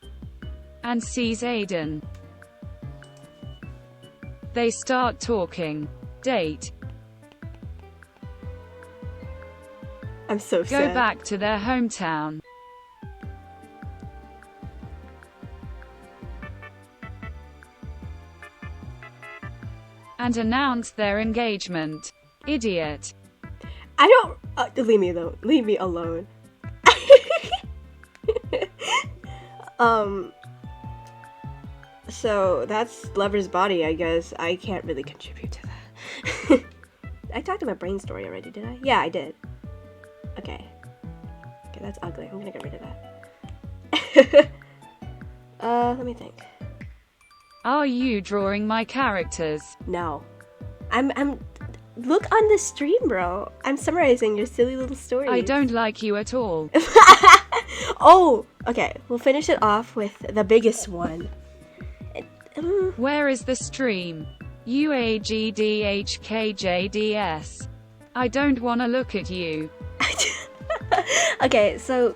And sees Aiden. They start talking. Date. I'm so Go sad. back to their hometown. And announce their engagement. Idiot. I don't. Leave me alone. Leave me alone. So that's Lover's Body, I guess. I can't really contribute to that. I talked about Brain Story already, did I? Yeah, I did. Okay. Okay, that's ugly. I'm gonna get rid of that. Let me think. Are you drawing my characters? No. I'm look on the stream, bro. I'm summarizing your silly little story. I don't like you at all. Oh, okay. We'll finish it off with the biggest one. Where is the stream? UAGDHKJDS. I don't want to look at you. Okay, so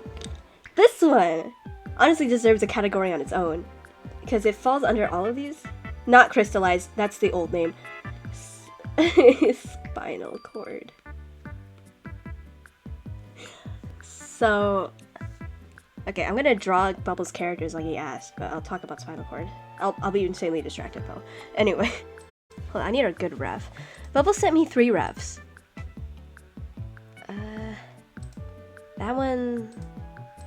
this one honestly deserves a category on its own because it falls under all of these. Not crystallized, that's the old name. Spinal cord. So, okay, I'm gonna draw Bubbles' characters like he asked, but I'll talk about Spinal Cord. I'll be insanely distracted though. Anyway, hold on, I need a good ref. Bubbles sent me 3 refs. That one,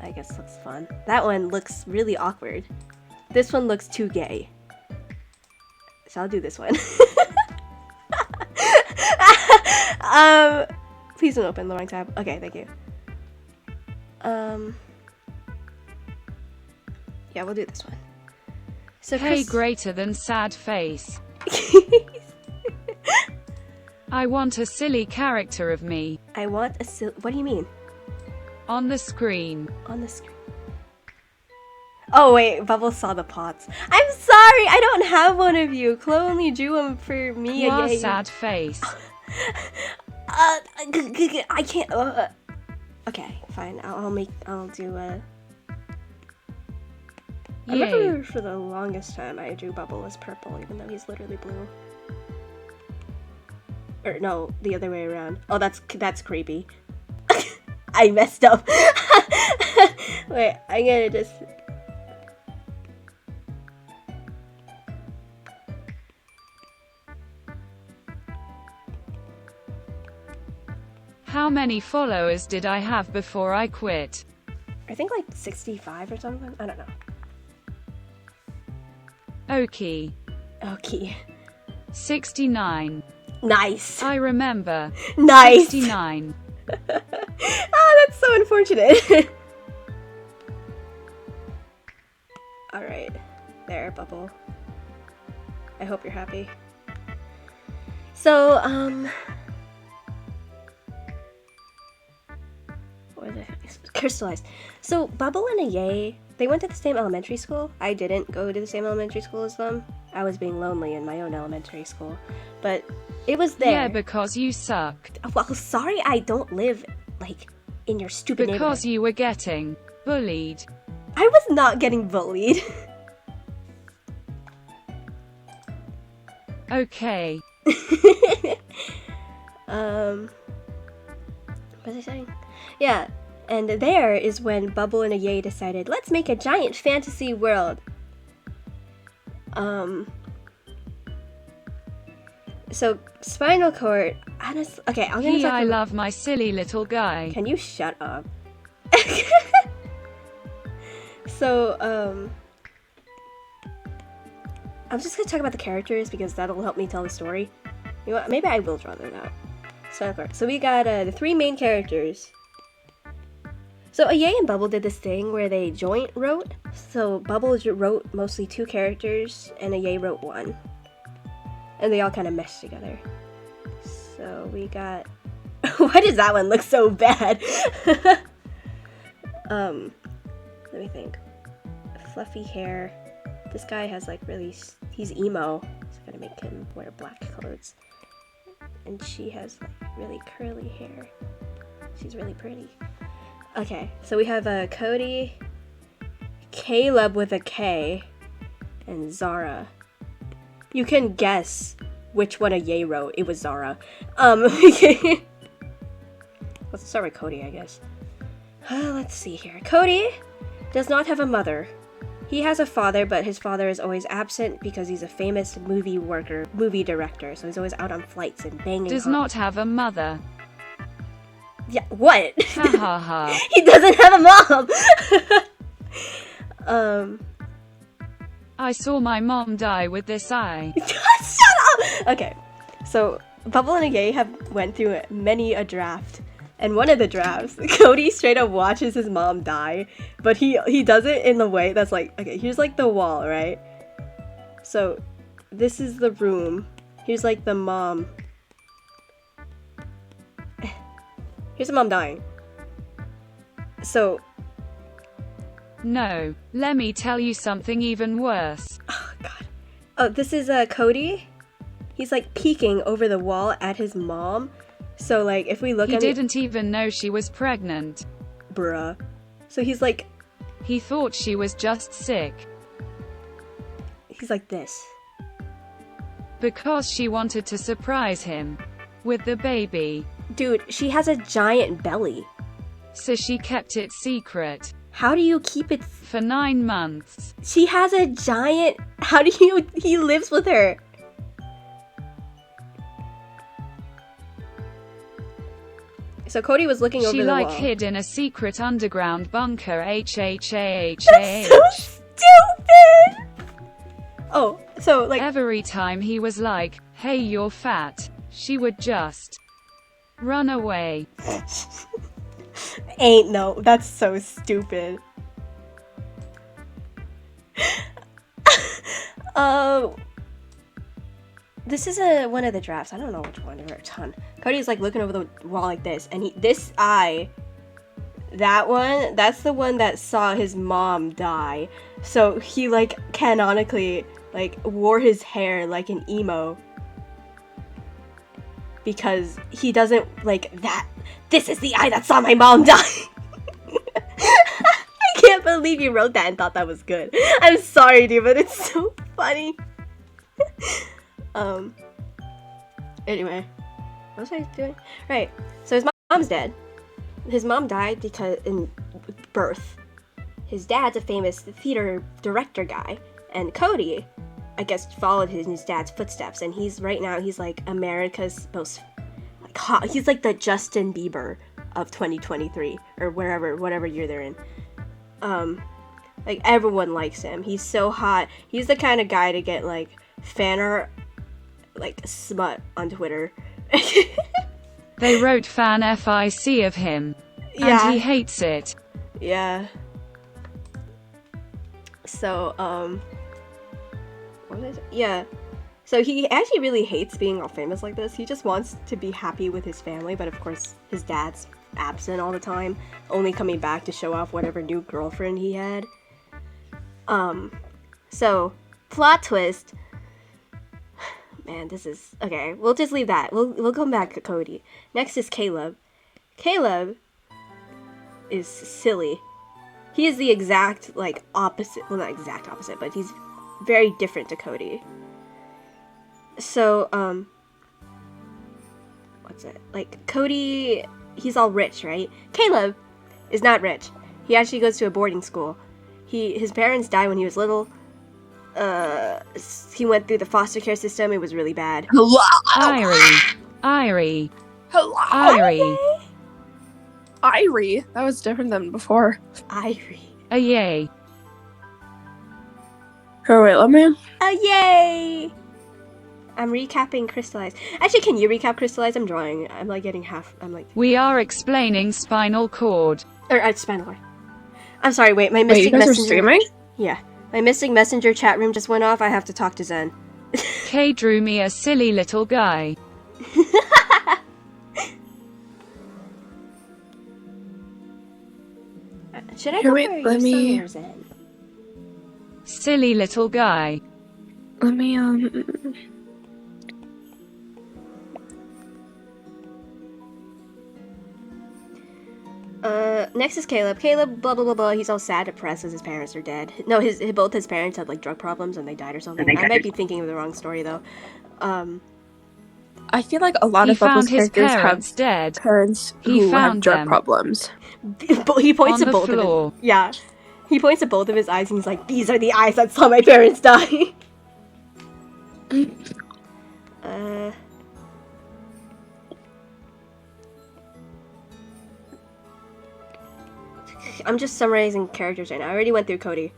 I guess, looks fun. That one looks really awkward. This one looks too gay. So I'll do this one. Please don't open the wrong tab. Okay, thank you. Yeah, we'll do this one. So Hey, Chris... greater than sad face. I want a silly character of me. I want a what do you mean? On the screen. On the screen. Oh wait, Bubbles saw the pots. I'm sorry, I don't have one of you. Chloe only drew them for me. Wow, Yeah. sad face. I can't. Okay, fine. I'll do a. I remember for the longest time I drew Bubble as purple, even though he's literally blue. Or no, the other way around. Oh, that's creepy. I messed up. Wait, I'm gonna just. How many followers did I have before I quit? I think like 65 or something. I don't know. Okie. Okay. 69. Nice. I remember. Nice. 69. Ah, that's so unfortunate. Alright. There, Bubble. I hope you're happy. So, what was it? Crystallized. So, Bubble and Ye, they went to the same elementary school. I didn't go to the same elementary school as them. I was being lonely in my own elementary school. But it was there. Yeah, because you sucked. Well, sorry I don't live, like, in your stupid neighborhood. Because you were getting bullied. I was not getting bullied. Okay. What was I saying? Yeah, and there is when Bubble and Ye decided, let's make a giant fantasy world. So Spinal Cord, honestly, okay, I'm gonna talk I love my silly little guy. Can you shut up? So, I'm just gonna talk about the characters because that'll help me tell the story. You know what? Maybe I will draw them out. So we got the three main characters. So Ye and Bubble did this thing where they joint wrote. So Bubble wrote mostly 2 characters and Ye wrote 1. And they all kind of meshed together. So we got... Why does that one look so bad? Let me think. Fluffy hair. This guy has like really... He's emo. So I'm gonna make him wear black clothes. And she has like really curly hair. She's really pretty. Okay, so we have Cody, Caleb with a K, and Zara. You can guess which one Ye wrote. It was Zara. Okay. Let's start with Cody, I guess. Let's see here. Cody does not have a mother. He has a father, but his father is always absent because he's a famous movie director. So he's always out on flights and banging. Does not have a mother. Yeah, what? Ha ha ha. He doesn't have a mom! I saw my mom die with this eye. Shut up! Okay, so Bubble and Ye have went through many a draft. And one of the drafts, Cody straight up watches his mom die. But he does it in the way that's like, okay, here's like the wall, right? So, this is the room. Here's like the mom. Here's the mom dying. So... No, let me tell you something even worse. Oh, God. Oh, this is Cody. He's like peeking over the wall at his mom. So like, if we look He at didn't even know she was pregnant. Bruh. So he's like... He thought she was just sick. He's like this. Because she wanted to surprise him with the baby. Dude, she has a giant belly. So she kept it secret. How do you keep it... For 9 months. She has a giant... How do you... He lives with her. So Cody was looking over the wall. She hid in a secret underground bunker. That's so stupid! Oh, so like... Every time he was like, hey, you're fat, she would just run away. Ain't no, that's so stupid. This is one of the drafts. I don't know which one. There were a ton. Cody's like looking over the wall like this, and this eye, that one, that's the one that saw his mom die. So he like canonically like wore his hair like an emo because he doesn't like that. This is the eye that saw my mom die. I can't believe you wrote that and thought that was good. I'm sorry, dude, but it's so funny. Anyway, what was I doing? Right, so his mom's dead. His mom died because in birth. His dad's a famous theater director guy, and Cody, I guess, followed in his dad's footsteps, and he's right now he's like America's most like he's like the Justin Bieber of 2023 or whatever year they're in. Like everyone likes him. He's so hot. He's the kind of guy to get like fan art, like smut on Twitter. They wrote fan FIC of him, and he hates it. Yeah. So, what is it? Yeah. So he actually really hates being all famous like this. He just wants to be happy with his family, but of course his dad's absent all the time, only coming back to show off whatever new girlfriend he had. So, plot twist. Man, this is... Okay, we'll just leave that. We'll come back to Cody. Next is Caleb. Caleb is silly. He is the exact, like, opposite... Well, not exact opposite, but he's very different to Cody. So, what's it? Like, Cody, he's all rich, right? Caleb is not rich. He actually goes to a boarding school. His parents died when he was little. He went through the foster care system. It was really bad. Hello. Irie. Hello. Irie. Irie. That was different than before. Irie. A yay. Oh wait, let me. Yay! I'm recapping Crystallized. Actually, can you recap Crystallized? I'm drawing. I'm like getting half. I'm like. We are explaining spinal cord. Or spinal cord. I'm sorry. Wait, my Wait, Mystic you guys are Messenger. streaming? Yeah, my Mystic Messenger chat room just went off. I have to talk to Zen. Kay drew me a silly little guy. Should I Here, go wait, for let me- Yusung or Zen? Silly little guy. Let me Next is Caleb. Caleb, blah blah blah blah. He's all sad, depressed as his parents are dead. No, both his parents had like drug problems and they died or something. I might be thinking of the wrong story though. I feel like a lot He of Bubbles found his characters parents have dead. parents He who have found drug them. problems. He points On to the both floor. of his. Yeah, he points to both of his eyes and he's like, "These are the eyes that saw my parents die." I'm just summarizing characters right now. I already went through Cody.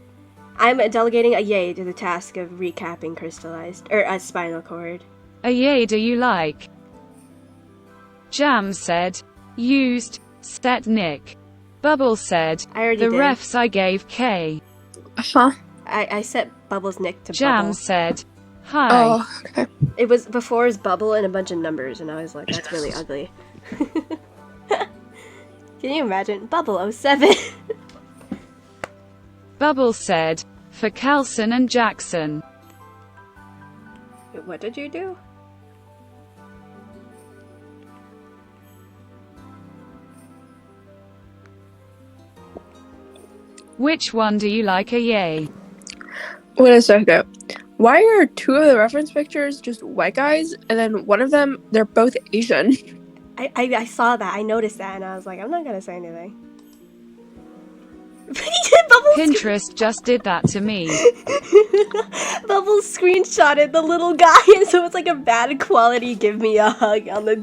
I'm delegating a yay to the task of recapping Crystallized, or Spinal Cord. A yay do you like? Jam said. Used. Set Nick. Bubble said. I already The did. refs I gave K. Huh? I set Bubbles Nick to Jam Bubble. said. Hi. Oh, okay. It was before his bubble and a bunch of numbers, and I was like, that's really ugly. Can you imagine? Bubble 07. Bubble said. For Carlson and Jackson. What did you do? Which one do you like a yay? Wait a second. Why are two of the reference pictures just white guys, and then one of them, they're both Asian? I saw that. I noticed that, and I was like, I'm not gonna say anything. Pinterest just did that to me. Bubbles screenshotted the little guy, and so it's like a bad quality give me a hug on the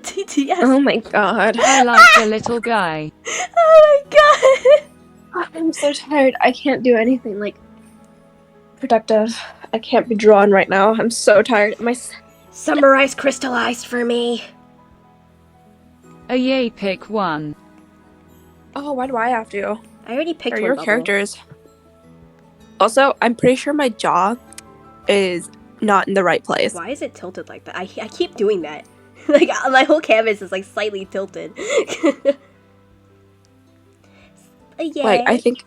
TTS. Oh my god. I like the little guy. Oh my god. I'm so tired. I can't do anything, like, productive. I can't be drawn right now. I'm so tired. Summarize Crystallized for me. A yay pick one. Oh, why do I have to? I already picked Are one your Bubble. characters. Also, I'm pretty sure my jaw is not in the right place. Why is it tilted like that? I keep doing that. Like, my whole canvas is, like, slightly tilted. Yay. Like, I think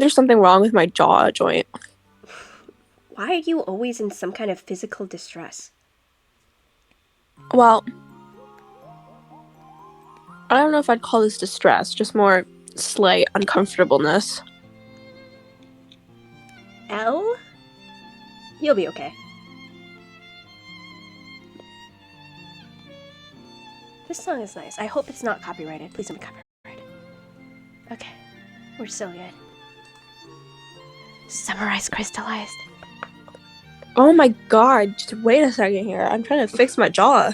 there's something wrong with my jaw joint. Why are you always in some kind of physical distress? Well, I don't know if I'd call this distress, just more slight uncomfortableness. L? You'll be okay. This song is nice. I hope it's not copyrighted. Please don't be copyrighted. Okay. We're still good. Summarize Crystallized. Oh my god, just wait a second here. I'm trying to fix my jaw.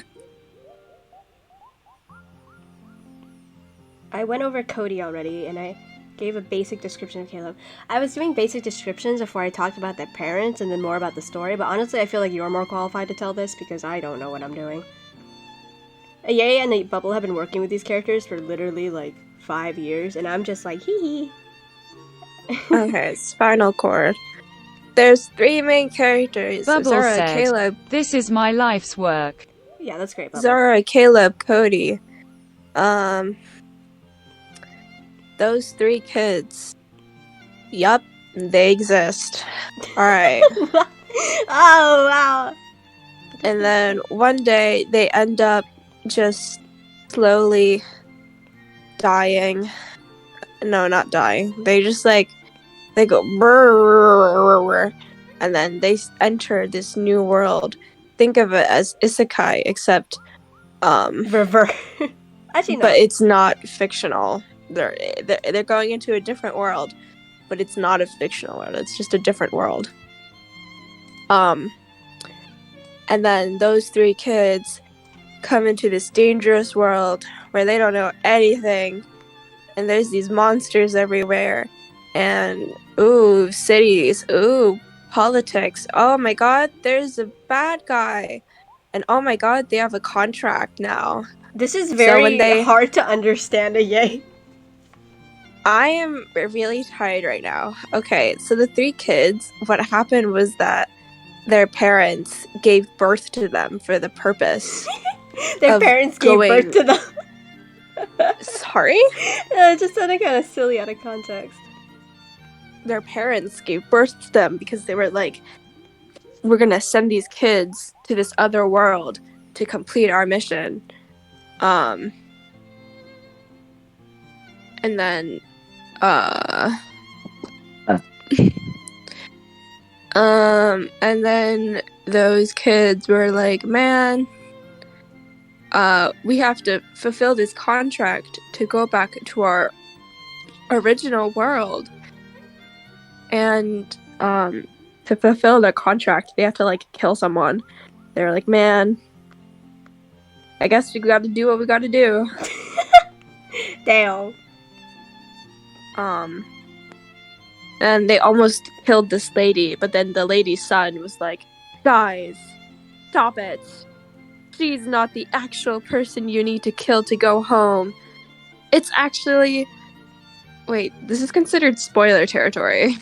I went over Cody already, and I gave a basic description of Caleb. I was doing basic descriptions before I talked about their parents and then more about the story, but honestly, I feel like you're more qualified to tell this because I don't know what I'm doing. Yay and Bubble have been working with these characters for literally like 5 years, and I'm just like, hee hee. Okay, spinal cord. There's 3 main characters. Bubble Zora, said, Caleb. "This is my life's work." Yeah, that's great, Bubble. Zora, Caleb, Cody. Those 3 kids. Yup, they exist. Alright. Oh, wow. And then one day they end up just slowly dying. No, not dying. They just they go brrrr, and then they enter this new world. Think of it as isekai, except Reverse. Actually, no. but it's not fictional. They're going into a different world, but it's not a fictional world. It's just a different world. And then those 3 kids come into this dangerous world where they don't know anything, and there's these monsters everywhere, and ooh, cities, ooh, politics. Oh my god, there's a bad guy, and oh my god, they have a contract now. This is very they- hard to understand, yay. I am really tired right now. Okay, so the 3 kids, what happened was that their parents gave birth to them for the purpose. Their of parents gave birth to them. Sorry? It just sounded kind of silly out of context. Their parents gave birth to them because they were like, we're gonna send these kids to this other world to complete our mission. And then and then those kids were like, man, we have to fulfill this contract to go back to our original world. And to fulfill their contract, they have to kill someone. They're like, man, I guess we gotta do what we gotta do. Damn. And they almost killed this lady, but then the lady's son was like, guys, stop it. She's not the actual person you need to kill to go home. It's actually... Wait, this is considered spoiler territory.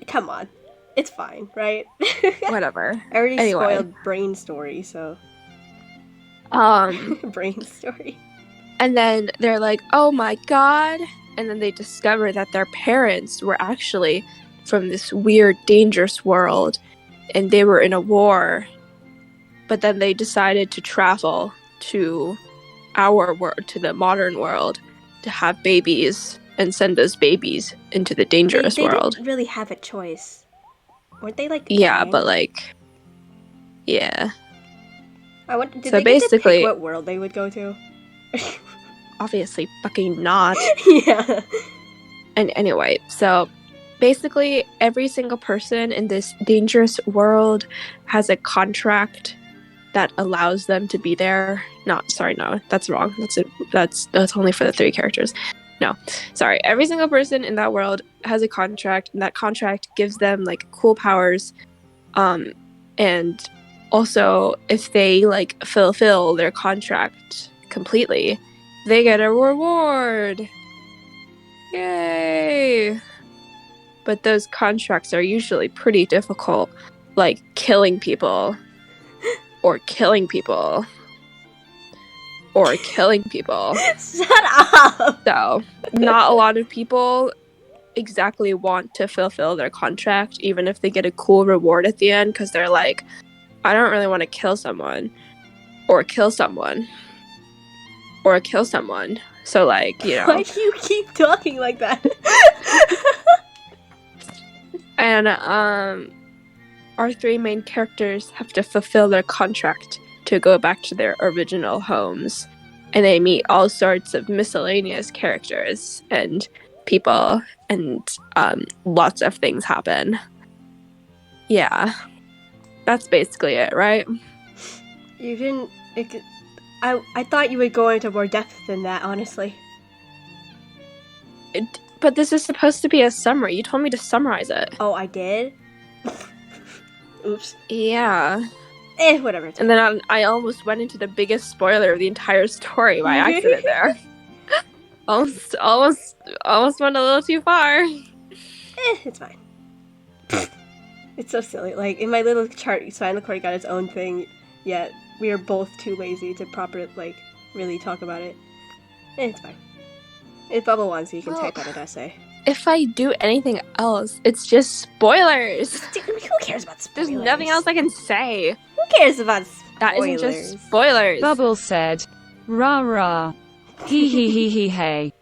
Come on. It's fine, right? Whatever. I already Anyway. spoiled Brain Story, so... Um, Brain Story. and then they're like, oh my god. And then they discover that their parents were actually from this weird, dangerous world. And they were in a war. But then they decided to travel to our world, to the modern world, to have babies and send those babies into the dangerous they world. didn't really have a choice. Weren't they Yeah, dying? but yeah. Did So they get to basically- pick what world they would go to? Obviously fucking not. Yeah. And anyway, so basically every single person in this dangerous world has a contract that allows them to be there. No, that's wrong. That's only for the 3 characters. No, sorry. Every single person in that world has a contract, and that contract gives them cool powers. And also if they fulfill their contract completely, they get a reward. Yay! But those contracts are usually pretty difficult, like killing people, or killing people, or killing people. Shut up! So, not a lot of people exactly want to fulfill their contract, even if they get a cool reward at the end, because they're like, I don't really want to kill someone, or kill someone, or kill someone. So, Why do you keep talking like that? And our 3 main characters have to fulfill their contract to go back to their original homes, and they meet all sorts of miscellaneous characters and people, and lots of things happen. Yeah. That's basically it, right? You didn't. I thought you would go into more depth than that, honestly. But this is supposed to be a summary. You told me to summarize it. Oh, I did? Oops. Yeah. Whatever. And then I almost went into the biggest spoiler of the entire story by accident there. almost went a little too far. It's fine. It's so silly. Like, in my little chart, Spinal Cord got its own thing, yet we are both too lazy to really talk about it. It's fine. If Bubble wants, you can type out an essay. If I do anything else, it's just spoilers. Dude, who cares about spoilers? There's nothing else I can say. Who cares about spoilers? That isn't just spoilers. Bubble said, "Rah rah, hee hee hee hee hey."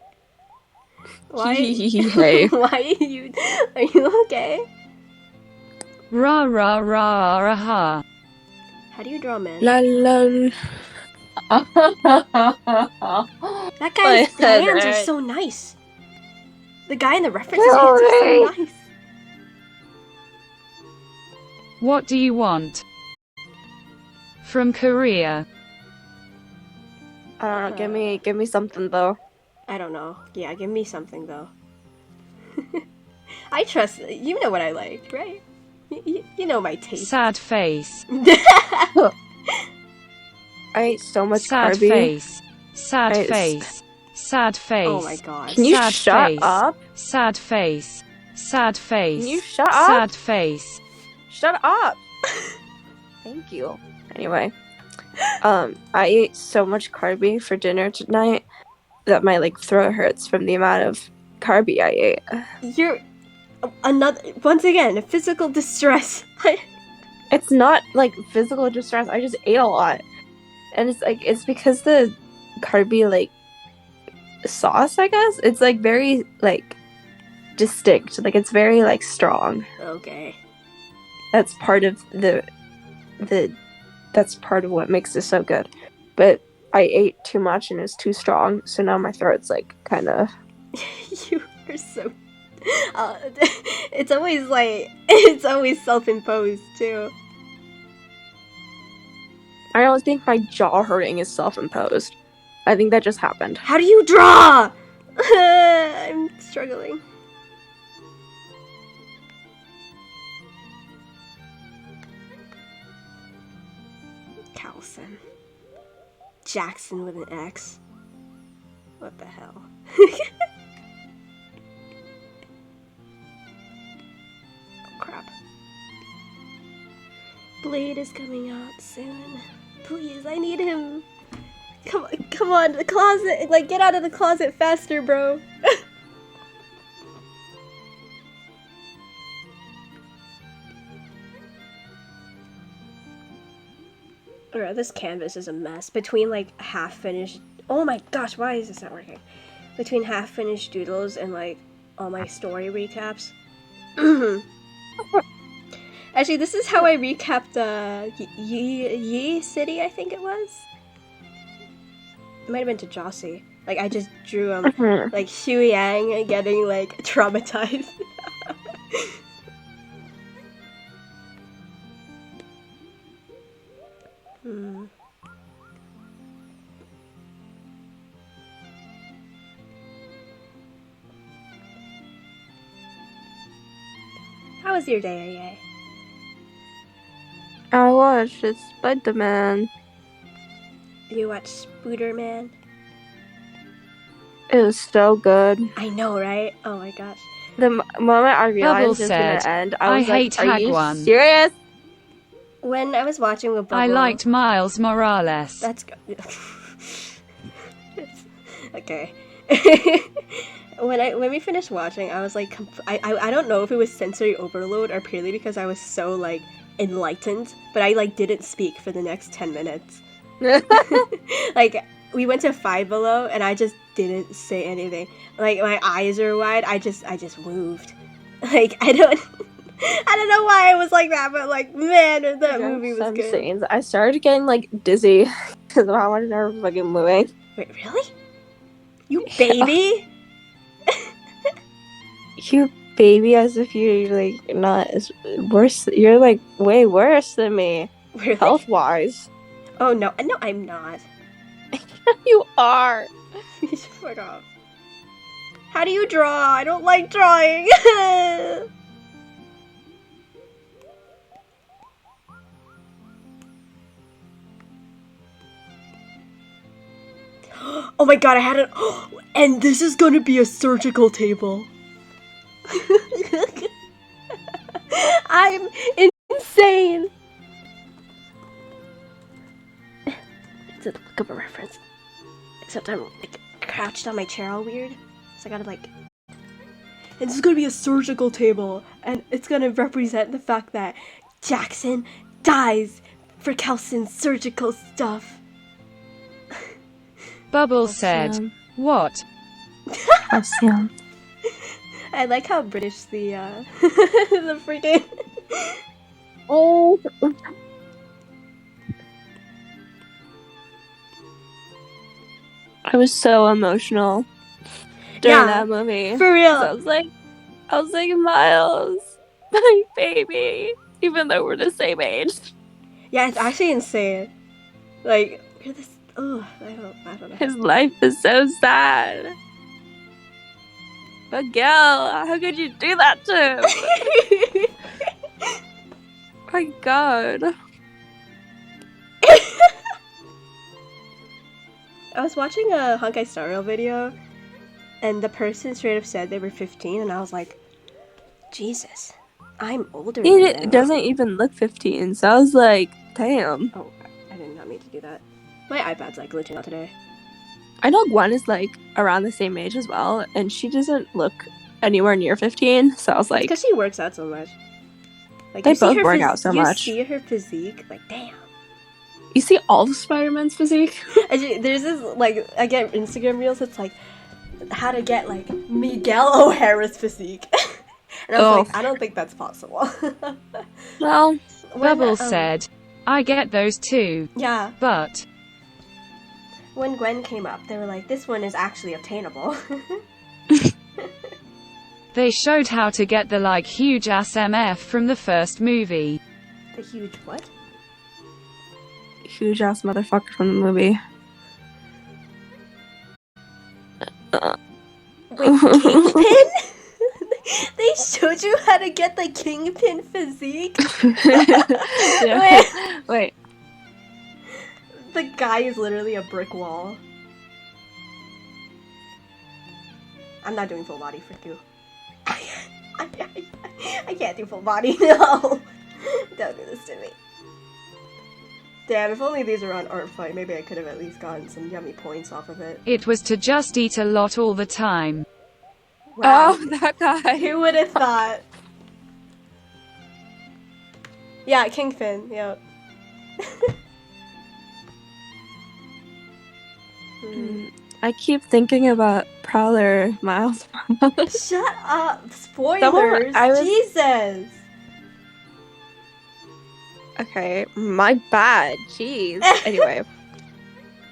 Why? Hey. Why are you okay? Rah rah rah rah ha. How do you draw men? La la. That guy's hands are so nice. The guy in the references hands are so nice. What do you want? From Korea. I don't know. Give me something though. I don't know. Yeah, give me something though. I trust you. Know what I like, right? You know my taste. Sad face. I ate so much Sad Carby. face. Sad face. Sad face. Oh my god. Can you Sad shut face. up? Sad face. Sad face. Can you shut up? Sad face. Shut up. Thank you. Anyway, I ate so much Carby for dinner tonight that my throat hurts from the amount of Carby I ate. You're once again physical distress. It's not physical distress. I just ate a lot, and it's because the Carby sauce. I guess it's very distinct. It's very strong. Okay. That's part of that's part of what makes this so good. But I ate too much and it's too strong, so now my throat's kind of. You are so. It's always self-imposed too. I don't think my jaw hurting is self-imposed. I think that just happened. How do you draw? I'm struggling. Carlson. Jackson with an X. What the hell? Oh crap. Blade is coming out soon. Please, I need him. Come on, the closet. Get out of the closet faster, bro. Bro, this canvas is a mess. Between half-finished. Oh my gosh, why is this not working? Between half-finished doodles and all my story recaps. Actually, this is how I recapped Yi City, I think it was. It might have been to Jossie. I just drew Xu Yang getting traumatized. How was your day, AA? I watched Spider-Man. You watched Spooderman? It was so good. I know, right? Oh my gosh. The moment I realized it was said, gonna end, I was hate "Are you Hagwan." serious?" When I was watching with Bubble, I liked Miles Morales. That's good. Okay. When we finished watching, I was I don't know if it was sensory overload or purely because I was so enlightened, but I didn't speak for the next 10 minutes. We went to Five Below and I just didn't say anything. My eyes are wide. I just moved. I don't know why I was like that, but man, that movie was good. Scenes. I started getting dizzy because I wanted to start fucking moving. Wait, really? You baby? baby as if you're like not as worse. You're like way worse than me Really? health wise. Oh no, no, I'm not. You are. Fuck off. How do you draw? I don't like drawing. Oh my god, I had it. And this is gonna be a surgical table. I'm insane. It's a look of a reference. Except I'm like crouched on my chair all weird. So I gotta like. And this is gonna be a surgical table. And it's gonna represent the fact that Jackson dies for Kelson's surgical stuff. Bubbles said, "What?" Calcium. I like how British the the freaking Oh. I was so emotional during Yeah, that movie. for real. I was like, Miles, my baby. Even though we're the same age. Yeah, it's actually insane. Like, we're this. Oh, I don't know. His life is so sad. Miguel, how could you do that to him? My god. I was watching a Honkai Star Rail video, and the person straight up said they were 15, and I was like, Jesus, I'm older than He them. doesn't even look 15, so I was like, damn. Oh, I did not mean to do that. My iPad's like glitching out today. I know Gwen is like around the same age as well, and she doesn't look anywhere near 15, so I was like, Because she works out so much. Like, They you see both her work out so much. You see her physique, like, damn. you see all of Spider-Man's physique? There's this, like, I get Instagram reels, it's like, how to get, like, Miguel O'Hara's physique. And I was like, I don't think that's possible. Well, Bubbles said, "I get those too, Yeah, but..." when Gwen came up, they were like, this one is actually obtainable. They showed how to get the like huge ass MF from the first movie. The huge what? huge ass motherfucker from the movie. Wait, Kingpin? They showed you how to get the Kingpin physique? Yeah. Wait. The guy is literally a brick wall. I'm not doing full body, frick you. I can't do full body, no! Don't do this to me. Damn, if only these were on Artfight, maybe I could have at least gotten some yummy points off of it. It was to just eat a lot all the time. Wow. Oh, that guy. Who would have thought? Yeah, Kingpin, yep. I keep thinking about Prowler Miles Morales. Shut up! Spoilers! Jesus! Okay, my bad. Jeez. Anyway,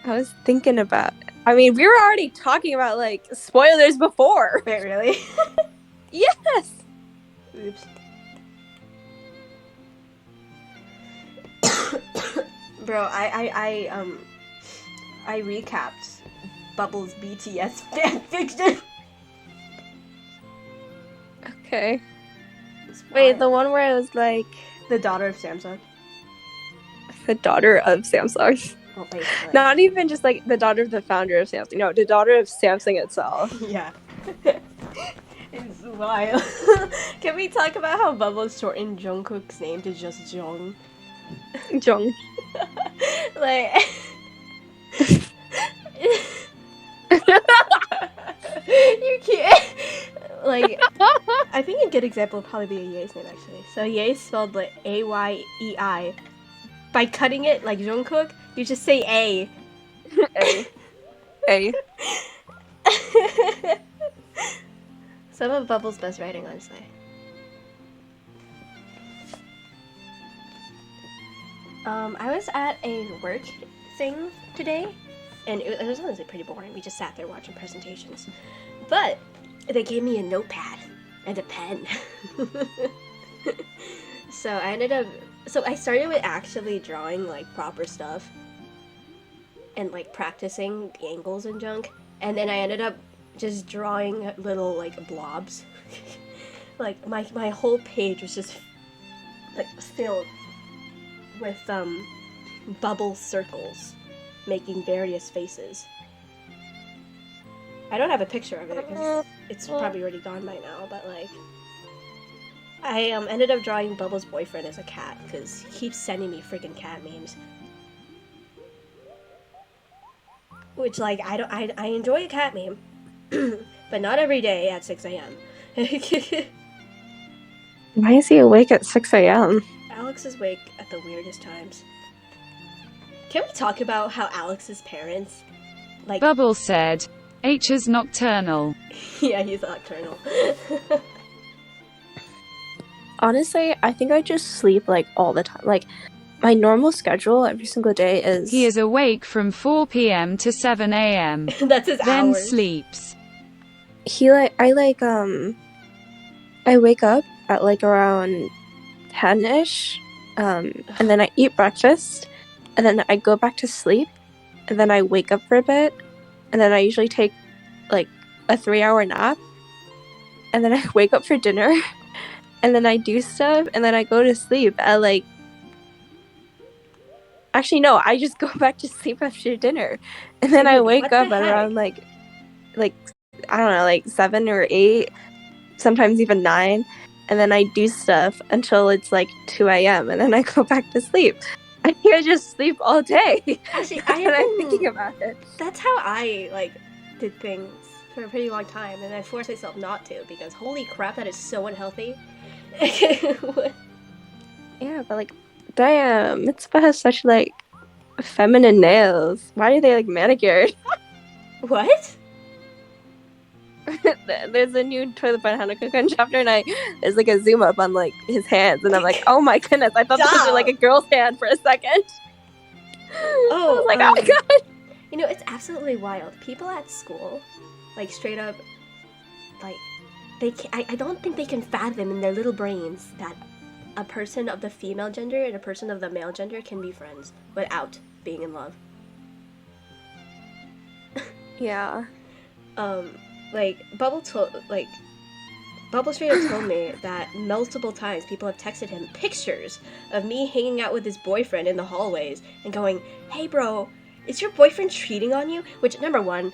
I was thinking about. I mean, we were already talking about like spoilers before. Wait, really? Yes. Oops. Bro, I recapped Bubbles BTS fanfiction. Okay. Wait, the one where it was like The daughter of Samsung. the daughter of Samsung. Well, basically. Not even just like the daughter of the founder of Samsung. No, the daughter of Samsung itself. Yeah. It's wild. Can we talk about how Bubbles shortened Jungkook's name to just Jung? Jung. Like... You can't... Like, I think a good example would probably be Ye's name, actually. So Ye spelled like A-Y-E-I. By cutting it like Jungkook, you just say A. A. A. Some of Bubbles' best writing, honestly. I was at a work thing today, and it was honestly pretty boring. We just sat there watching presentations. But they gave me a notepad, and a pen. So I started with actually drawing like proper stuff and like practicing angles and junk, and then I ended up just drawing little like blobs. Like my whole page was just like filled with bubble circles making various faces. I don't have a picture of it because it's probably already gone by now, but like I ended up drawing Bubbles' boyfriend as a cat because he keeps sending me freaking cat memes. Which like I enjoy a cat meme, but not every day at 6 a.m. Why is he awake at 6 a.m.? Alex is awake at the weirdest times. Can we talk about how Alex's parents, like... Bubble said, H is nocturnal. Yeah, he's nocturnal. Honestly, I think I just sleep like all the time. Like my normal schedule every single day is He is awake from 4 p.m. to 7 a.m. That's his then hours. sleeps. I wake up at like around 10ish, and then I eat breakfast, and then I go back to sleep, and then I wake up for a bit, and then I usually take like a 3-hour nap, and then I wake up for dinner, and then I do stuff, and then I go to sleep at like... Actually, no, I just go back to sleep after dinner, and then I Dude, wake what up the at heck? around like I don't know, like 7 or 8, sometimes even 9, and then I do stuff until it's like 2 a.m. and then I go back to sleep. I think I just sleep all day. Actually, That's what I'm thinking about it. That's how I, like, did things for a pretty long time, and I forced myself not to, because holy crap, that is so unhealthy. Yeah, but like, damn, Mitzvah has such like feminine nails. Why are they like manicured? What? There's a new Toilet by Hanako-kun chapter, and there's like a zoom up on like his hands, and I'm like, oh my goodness, I thought this was like a girl's hand for a second. I was like, oh my god. You know, it's absolutely wild. People at school, like, straight up, like, I don't think they can fathom in their little brains that a person of the female gender and a person of the male gender can be friends without being in love. Yeah. Bubble straight up told me that multiple times people have texted him pictures of me hanging out with his boyfriend in the hallways and going, hey bro, is your boyfriend cheating on you? Which, number one,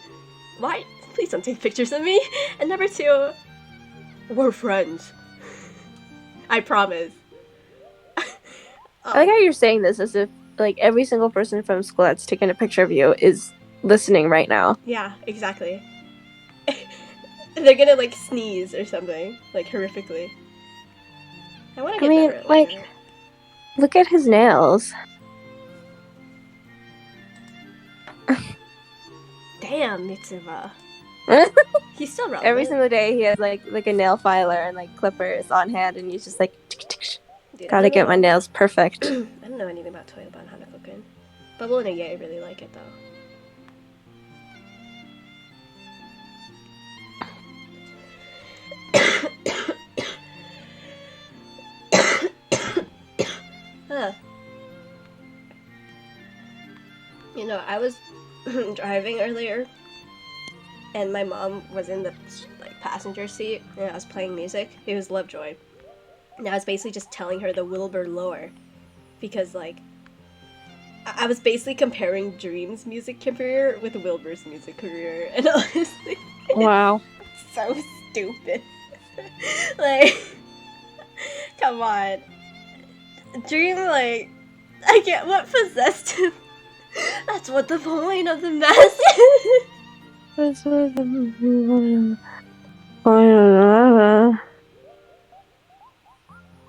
why? Please don't take pictures of me. And number two, we're friends. I promise. I like how you're saying this as if like every single person from school that's taken a picture of you is listening right now. Yeah, exactly. They're gonna like sneeze or something, like horrifically. I want to get better at like, later. look at his nails. Damn, Mitsuba. He's still relevant. Every single day he has like a nail filer and like clippers on hand, and he's just like, Dude, I gotta don't get know- my nails perfect. I don't know anything about Toilet Hanako-kun. Bubble and Aye really like it though. Huh. You know, I was driving earlier, and my mom was in the like passenger seat, and I was playing music. It was Lovejoy, and I was basically just telling her the Wilbur lore, because like I was basically comparing Dream's music career with Wilbur's music career, and honestly, Wow. so stupid. Like, come on. Dream, like, I get what possessed him. That's what the point of the mask is. That's what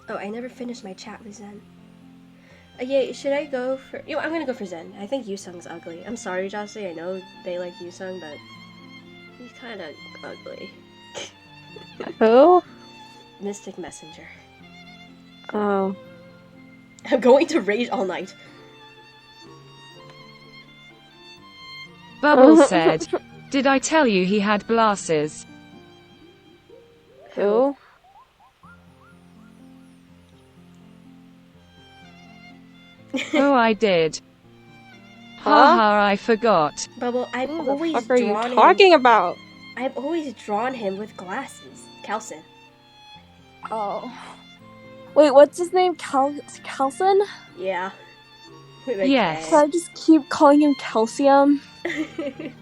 Oh, I never finished my chat with Zen. Yeah, should I go for... You know, I'm gonna go for Zen. I think Yusung's ugly. I'm sorry, Jossie. I know they like Yusung, but he's kind of ugly. Who? Mystic Messenger. Oh. I'm going to rage all night. Bubble said, did I tell you he had glasses? Who? Oh, I did. Huh? Haha, I forgot. Bubble, I've Who the always fuck are you drawn him. talking about? I've always drawn him with glasses. Kelson. Oh. Wait, what's his name? Kelson? Yeah. With a Yes. Can I just keep calling him Calcium? K.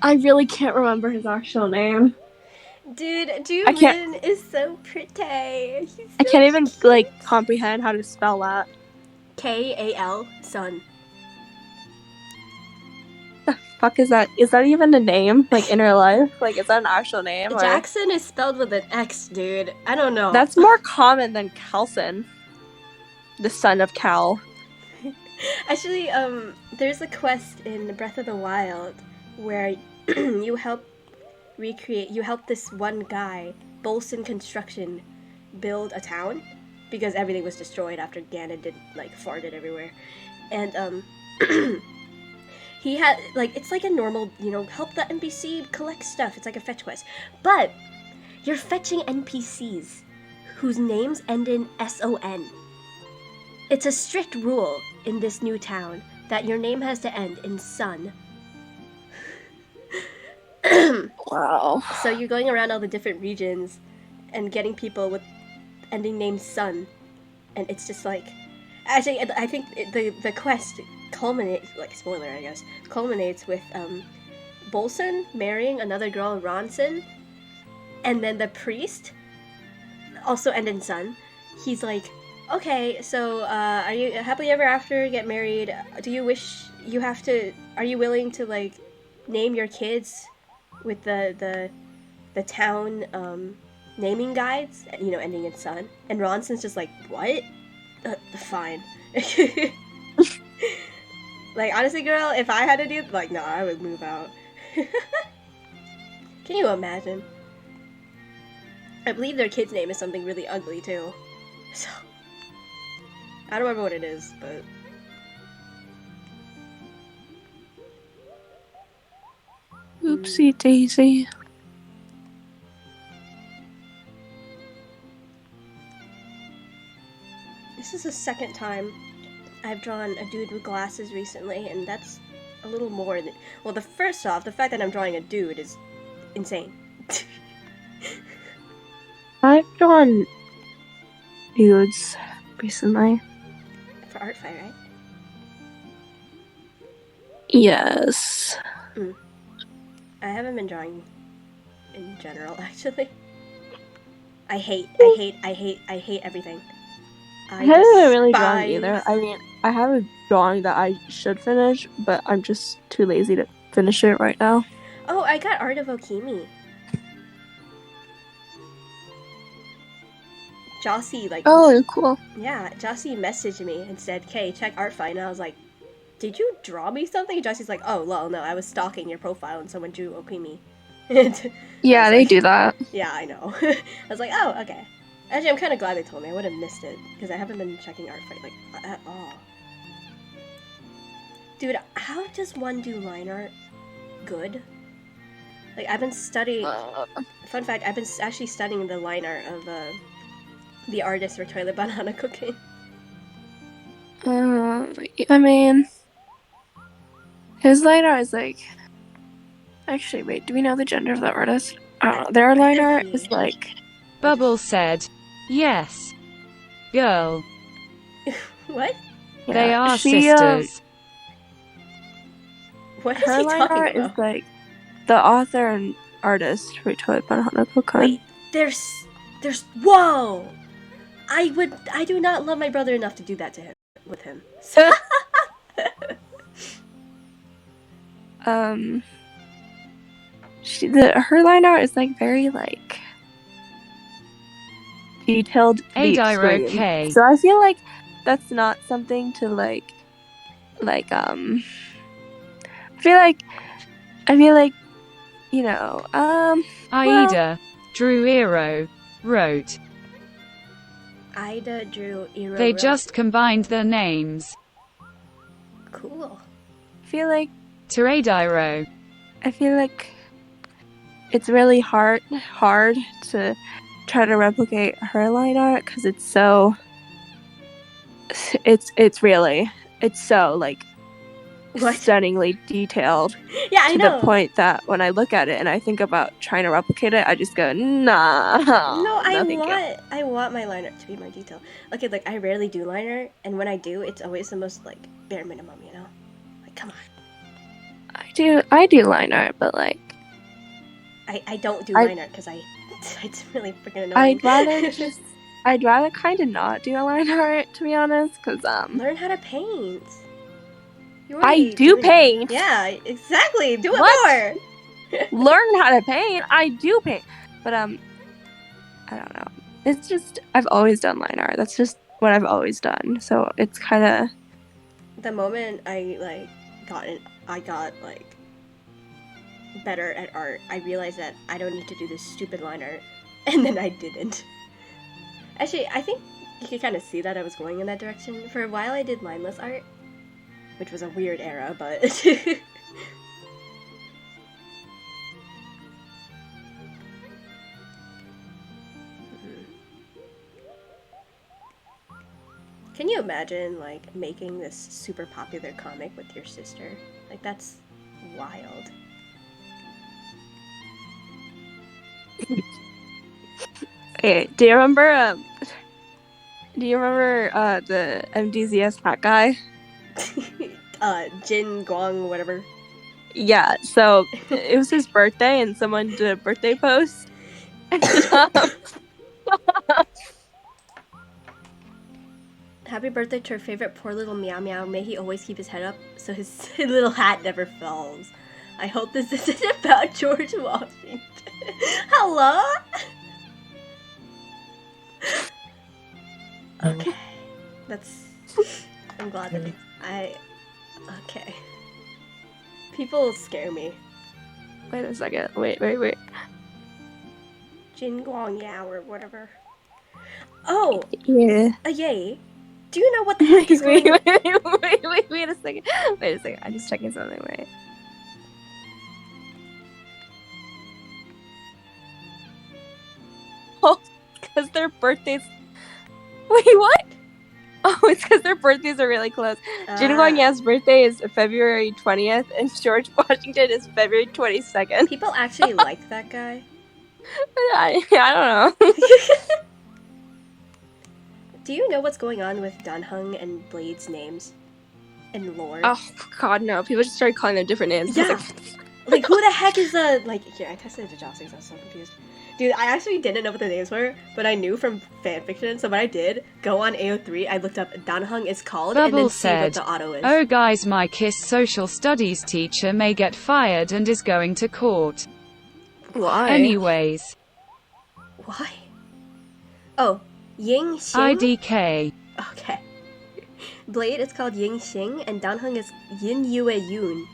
I really can't remember his actual name. Dude, I can't- Jurin is so pretty. He's I so can't even cute. like comprehend how to spell that. Kal, son. Fuck is that? Is that even a name? Like in real life? Like is that an actual name? Or... Jackson is spelled with an X, dude. I don't know. That's more common than Kelson, the son of Cal. Actually, there's a quest in Breath of the Wild where you help this one guy, Bolson Construction, build a town because everything was destroyed after Ganon farted everywhere. And he had it's like a normal, help the NPC collect stuff. It's like a fetch quest. But you're fetching NPCs whose names end in SON. It's a strict rule in this new town that your name has to end in son. Wow. So you're going around all the different regions and getting people with ending names son. And it's just actually, I think the quest culminates, spoiler I guess, culminates with Bolson marrying another girl, Ronson, and then the priest, also end in son. He's like, okay, so are you happily ever after, get married? Do you wish you have to? Are you willing to name your kids with the town naming guides? Ending in son. And Ronson's just like, what? Fine. Honestly, girl, if I had to do no, I would move out. Can you imagine? I believe their kid's name is something really ugly too. So I don't remember what it is, but Oopsie daisy. this is the second time I've drawn a dude with glasses recently, and that's a little more than... Well, the fact that I'm drawing a dude is insane. I've drawn dudes recently. For art fight, right? Yes. I haven't been drawing in general, actually. I hate everything. I haven't really drawn despise- either. I mean, I have a drawing that I should finish, but I'm just too lazy to finish it right now. Oh, I got Art of Okimi. Jossie, Oh, cool. yeah, Jossie messaged me and said, "Okay, check Art Fight," and I was like, "Did you draw me something?" And Jossie's like, "Oh, lol, no, I was stalking your profile and someone drew Okimi." Yeah, they do that. Yeah, I know. I was like, "Oh, okay." Actually, I'm kind of glad they told me. I would have missed it because I haven't been checking Art Fight at all. Dude, how does one do line art good? I've been studying. Fun fact: I've been actually studying the line art of the artist for Toilet Banana Cooking. I mean, his line art is Actually, wait, do we know the gender of the artist? Their line art is Bubble said, yes. Girl. What? They Yeah, are she, sisters. What is her he line talking art about? is the author and artist for Toilet Banana Cooking. Wait, there's whoa! I do not love my brother enough to do that to him with him. So her line art is very detailed to the Adiro extreme. K. So I feel that's not something to I feel Aida, Drew Eero, wrote. Ida drew Iro. They wrote. just combined their names. Cool. I feel Teradiro. it's really hard to try to replicate her line art because it's so It's really, it's so like What? stunningly detailed Yeah, I to know. the point that when I look at it and I think about trying to replicate it, I just go, nah, No, no, thank you. I want my liner to be more detailed. Okay, like I rarely do liner, and when I do, it's always the most like bare minimum, you know? Like, come on. I do line art, but like I don't do I- liner because it's really freaking annoying. I'd rather kind of not do line art, to be honest, because learn how to paint. You're I already do doing that. paint. Yeah, exactly. Do it What? more. Learn how to paint. I do paint, but I don't know. It's just I've always done line art. That's just what I've always done. So it's kind of The moment I got like better at art, I realized that I don't need to do this stupid line art, and then I didn't. Actually, I think you could kind of see that I was going in that direction. For a while, I did lineless art, which was a weird era, but. Can you imagine, like, making this super popular comic with your sister? Like, that's wild. Hey, do you remember the MDZS hat guy? Jin Guang, whatever. Yeah, so it was his birthday and someone did a birthday post. Happy birthday to our favorite poor little Meow Meow. May he always keep his head up so his little hat never falls. I hope this isn't about George Washington. Hello? Okay. I'm glad that okay. People scare me. Wait a second. Wait. Jin Guang Yao or whatever. Oh! Yeah. Yay. Do you know what the heck is going on? Wait a second. Wait a second. I'm just checking something. Wait. Oh, because their birthdays. Wait, what? Oh, it's because their birthdays are really close. Jin Guang Yao's birthday is February 20th, and George Washington is February 22nd. People actually like that guy. I don't know. Do you know what's going on with Danheng and Blade's names and lore? Oh God, no! People just started calling them different names. Yeah. Like, who the heck is the Here, I tested it to Jocelyn because I was so confused. Dude, I actually didn't know what the names were, but I knew from fanfiction. So what I did, go on AO3, I looked up Danheng is called, and then see what the auto is. Oh guys, my KISS social studies teacher may get fired and is going to court. Why? Anyways. Why? Oh, Ying Xing? IDK. Okay. Blade is called Ying Xing, and Danheng is Yin Yue Yun.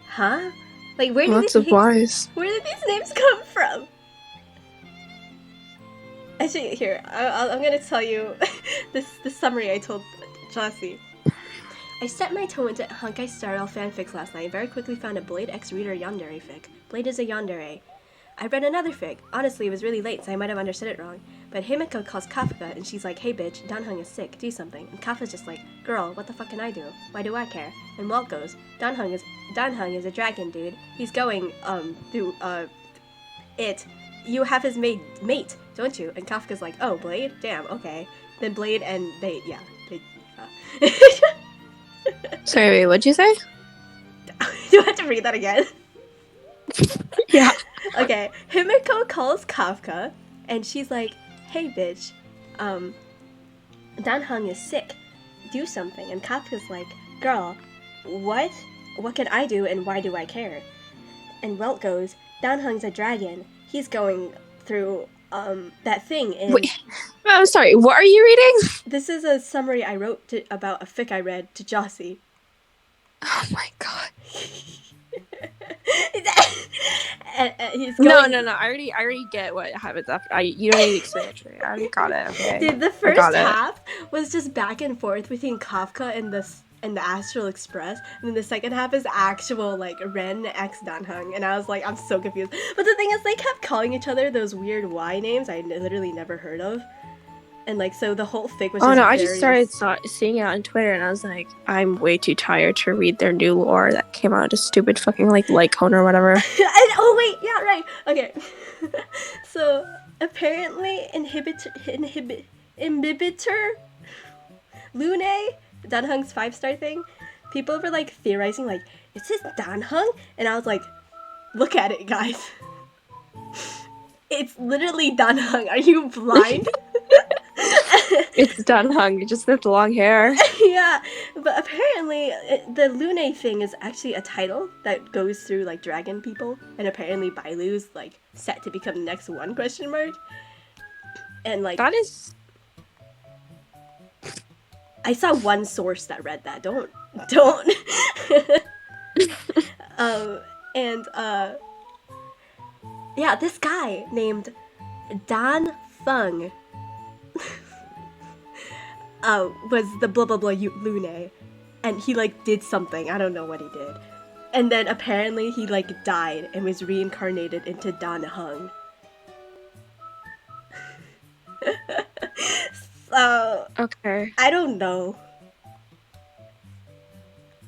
Huh? Like, where did these names come from? Actually, here, I'm gonna tell you this summary I told Jossie. I set my toe into Honkai Star Rail fanfics last night and very quickly found a Blade X Reader Yandere fic. Blade is a yandere. I read another fic. Honestly, it was really late, so I might have understood it wrong. But Himiko calls Kafka, and she's like, hey bitch, Danheng is sick, do something. And Kafka's just like, girl, what the fuck can I do? Why do I care? And Walt goes, Danheng is a dragon, dude. He's going, through, it. You have his mate, don't you? And Kafka's like, oh, Blade? Damn, okay. Then Blade and they. Sorry, wait, what'd you say? Do I have to read that again? Yeah. Okay, Himiko calls Kafka, and she's like, hey bitch, Danheng is sick, do something. And Kafka's like, girl, what can I do and why do I care? And Welt goes, Danheng's a dragon, he's going through that thing in... Wait, I'm sorry, what are you reading? This is a summary I wrote about a fic I read to Jossie. Oh my god. He's going... No, I already get what happens after. You don't need to explain it to me. I already got it, okay. Dude, the first half was just back and forth between Kafka and the Astral Express, and then the second half is actual, like, Ren x Danheng, and I was like, I'm so confused. But the thing is, they kept calling each other those weird Y names I literally never heard of. And like, so the whole fic was Oh just no, I just various- started seeing it on Twitter, and I was like, I'm way too tired to read their new lore that came out. Just stupid fucking like Lycone or whatever. Oh wait, yeah, right. Okay. So apparently inhibitor Lune, Danhung's 5-star thing, people were like theorizing like, is this Danhung? And I was like, look at it, guys. It's literally Danhung. Are you blind? It's Danhung, just with long hair. Yeah, but apparently the Lune thing is actually a title that goes through like dragon people, and apparently Bailu's like set to become the next one ? And like That is I saw one source that read that. Don't. And yeah, this guy named Dan Feng was the blah blah blah Lune, and he like did something. I don't know what he did. And then apparently he like died and was reincarnated into Dan Hung. So okay. I don't know,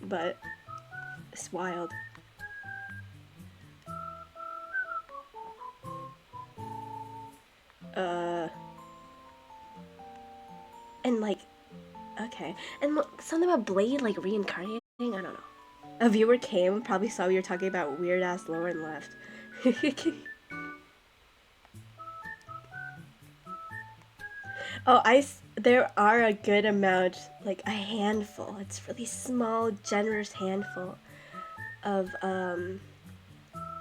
but it's wild. And like, okay, and something about Blade like reincarnating. I don't know. A viewer came, probably saw we were talking about weird ass lore and left. Oh, there are a good amount, like a handful. It's really small, generous handful of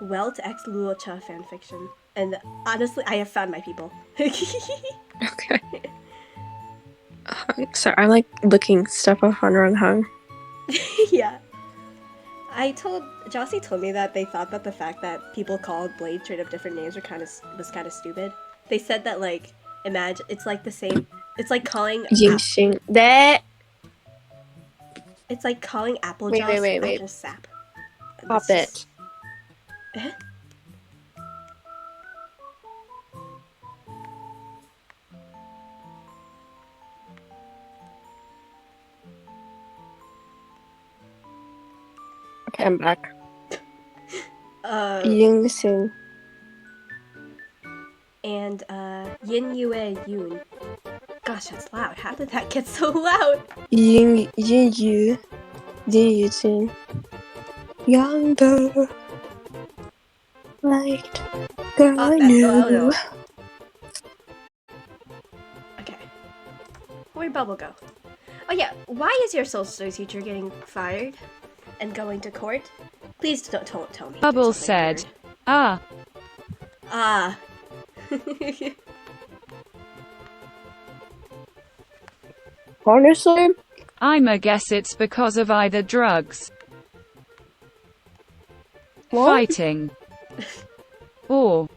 Welt x Luocha fanfiction. And honestly, I have found my people. Okay. So I'm like looking stuff up on Runhung. Yeah. Jossie told me that they thought that the fact that people called Blade straight up different names was kind of stupid. They said that like, imagine, it's like the same, it's like calling Yingxing. That. it's like calling Applejaws Wait. apple sap. Stop That's it. just- Okay, I'm back. Ying Yingxing. and Yin Yue Yun. Gosh, that's loud. How did that get so loud? Yin Yu. Yin Yu Jin. Younger. Light. Girl I knew. Okay. Where'd Bubble go? Oh yeah, why is your social studies teacher getting fired and going to court? Please don't tell me. Bubble There's something said, "Ah, weird. Ah. Honestly, I'ma guess it's because of either drugs, what? fighting, or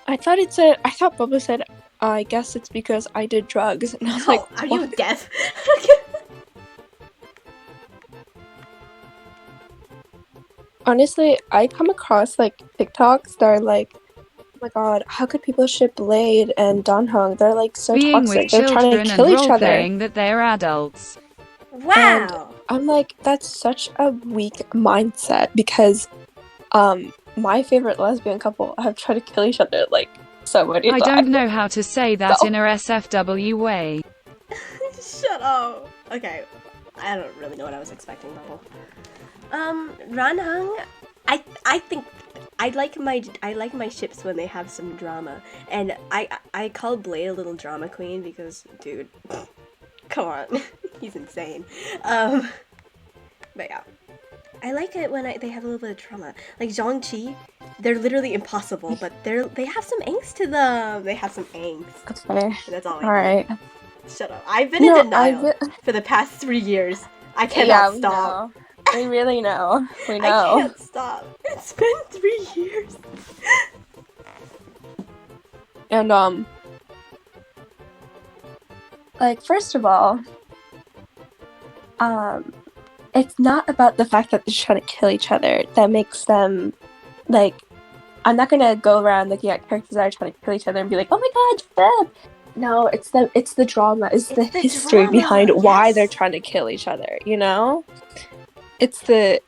I thought Bubba said, I guess it's because I did drugs. And I was like, Oh, are you what? deaf? Honestly, I come across like TikToks that are like, oh my god, how could people ship Blade and Danhung? They're like so being toxic. with They're trying children to and kill each other. role-playing that they're adults." Wow. I'm like, that's such a weak mindset because my favorite lesbian couple have tried to kill each other like so many I times. don't know how to say that So- in a SFW way. Shut up. Okay, I don't really know what I was expecting, Bubble. Ranhang, I think I like my ships when they have some drama, and I call Blade a little drama queen because, dude, come on, he's insane. But yeah, I like it when they have a little bit of drama. Like Zhongqi, they're literally impossible, but they have some angst to them. They have some angst. Okay. And that's all I need. Alright. Shut up. I've been in denial I've been- for the past 3 years. I cannot we stop. know. We really know. We I know. can't stop. It's been 3 years. And like first of all, it's not about the fact that they're trying to kill each other that makes them like. I'm not gonna go around looking at characters that are trying to kill each other and be like, oh my god, Feb! No, it's the drama. It's the the history drama, behind why yes. they're trying to kill each other. You know, it's the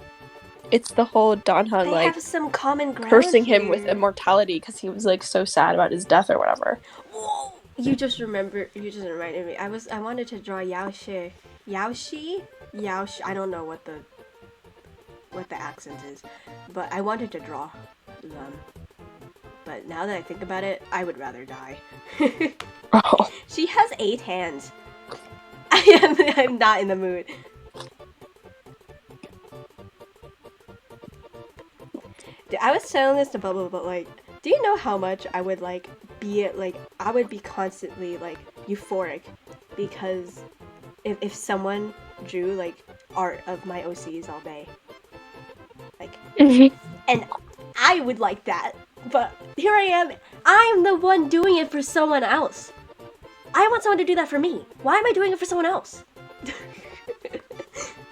whole Danhan They like have some common ground cursing him with here. immortality because he was like so sad about his death or whatever. Whoa. You just reminded me. I wanted to draw Yaoshi. Yaoshi? I don't know what the accent is, but I wanted to draw them. But now that I think about it, I would rather die. Oh. She has 8 hands. I'm not in the mood. Dude, I was telling this to Bubba, but like, do you know how much I would like be I would be constantly like euphoric because if someone drew like art of my OCs all day, like, and I would like that, but here I am. I'm the one doing it for someone else. I want someone to do that for me. Why am I doing it for someone else?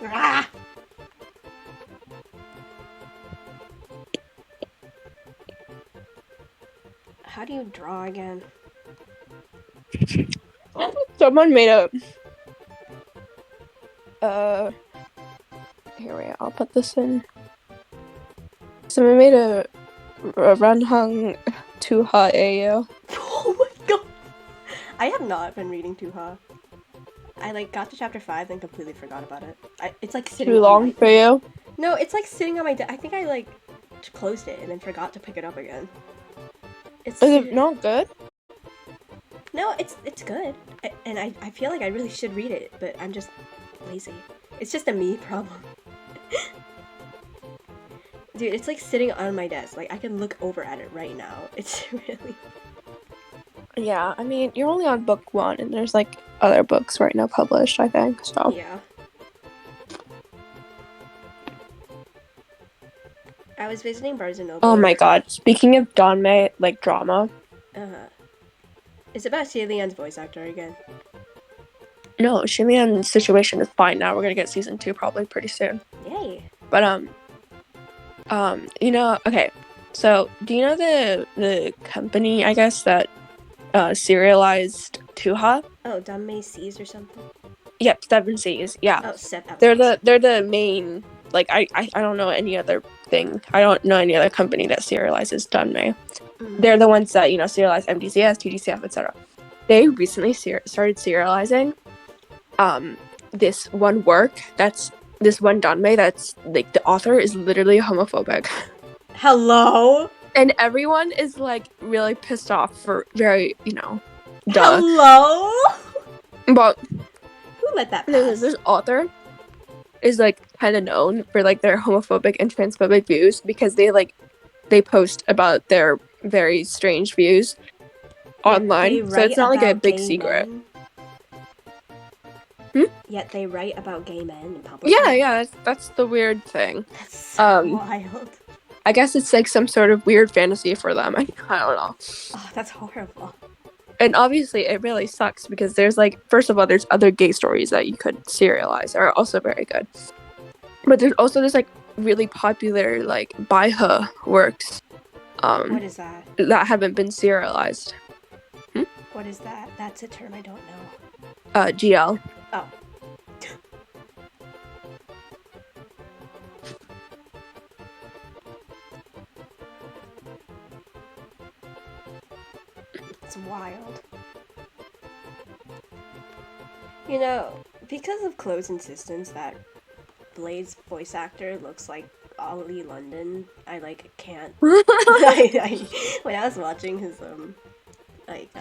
Ah. How do you draw again? Someone made a here we are, I'll put this in. Someone made a Ranhang Tuha AO. Oh my god! I have not been reading Tuha. I like got to chapter 5 and completely forgot about it. It's like sitting Too long for you? No, it's like sitting on my I think I like closed it and then forgot to pick it up again. Is it not good? No, it's good. And I feel like I really should read it, but I'm just lazy. It's just a me problem. Dude, it's like sitting on my desk. Like I can look over at it right now. It's really... Yeah, I mean, you're only on book 1 and there's like other books right now published, I think, so. Yeah. I was visiting Barnes & Noble. Oh my god, speaking of Danmei, like, drama. Uh-huh. It's about Xie voice actor again. No, Xie situation is fine now. We're gonna get season 2 probably pretty soon. Yay. But, you know, okay, so, do you know the company, I guess, that, serialized Tuha? Oh, Danmei Seas or something? Yep, 7 Seas, yeah. Oh, Seven. They're the main, like, I don't know any other thing. I don't know any other company that serializes Danmei. Mm-hmm. They're the ones that, you know, serialize MDCS, TDCF, etc. They recently started serializing this one work that's this one Danmei that's like the author is literally homophobic. Hello? And everyone is like really pissed off for very, you know, duh. Hello? But Who let that pass? this author is like kind of known for like their homophobic and transphobic views because they post about their very strange views online, so it's not like a big secret. Yet they write about gay men in public. Yeah, that's the weird thing. That's so wild. I guess it's like some sort of weird fantasy for them. I don't know. Oh, that's horrible. And obviously it really sucks because there's like, first of all, there's other gay stories that you could serialize are also very good. But there's also this like really popular like Baihe works. What is that? That haven't been serialized. What is that? That's a term I don't know. GL. Oh. It's wild. You know, because of Chloe's insistence that Blade's voice actor looks like Ollie London, I like can't. When I was watching his like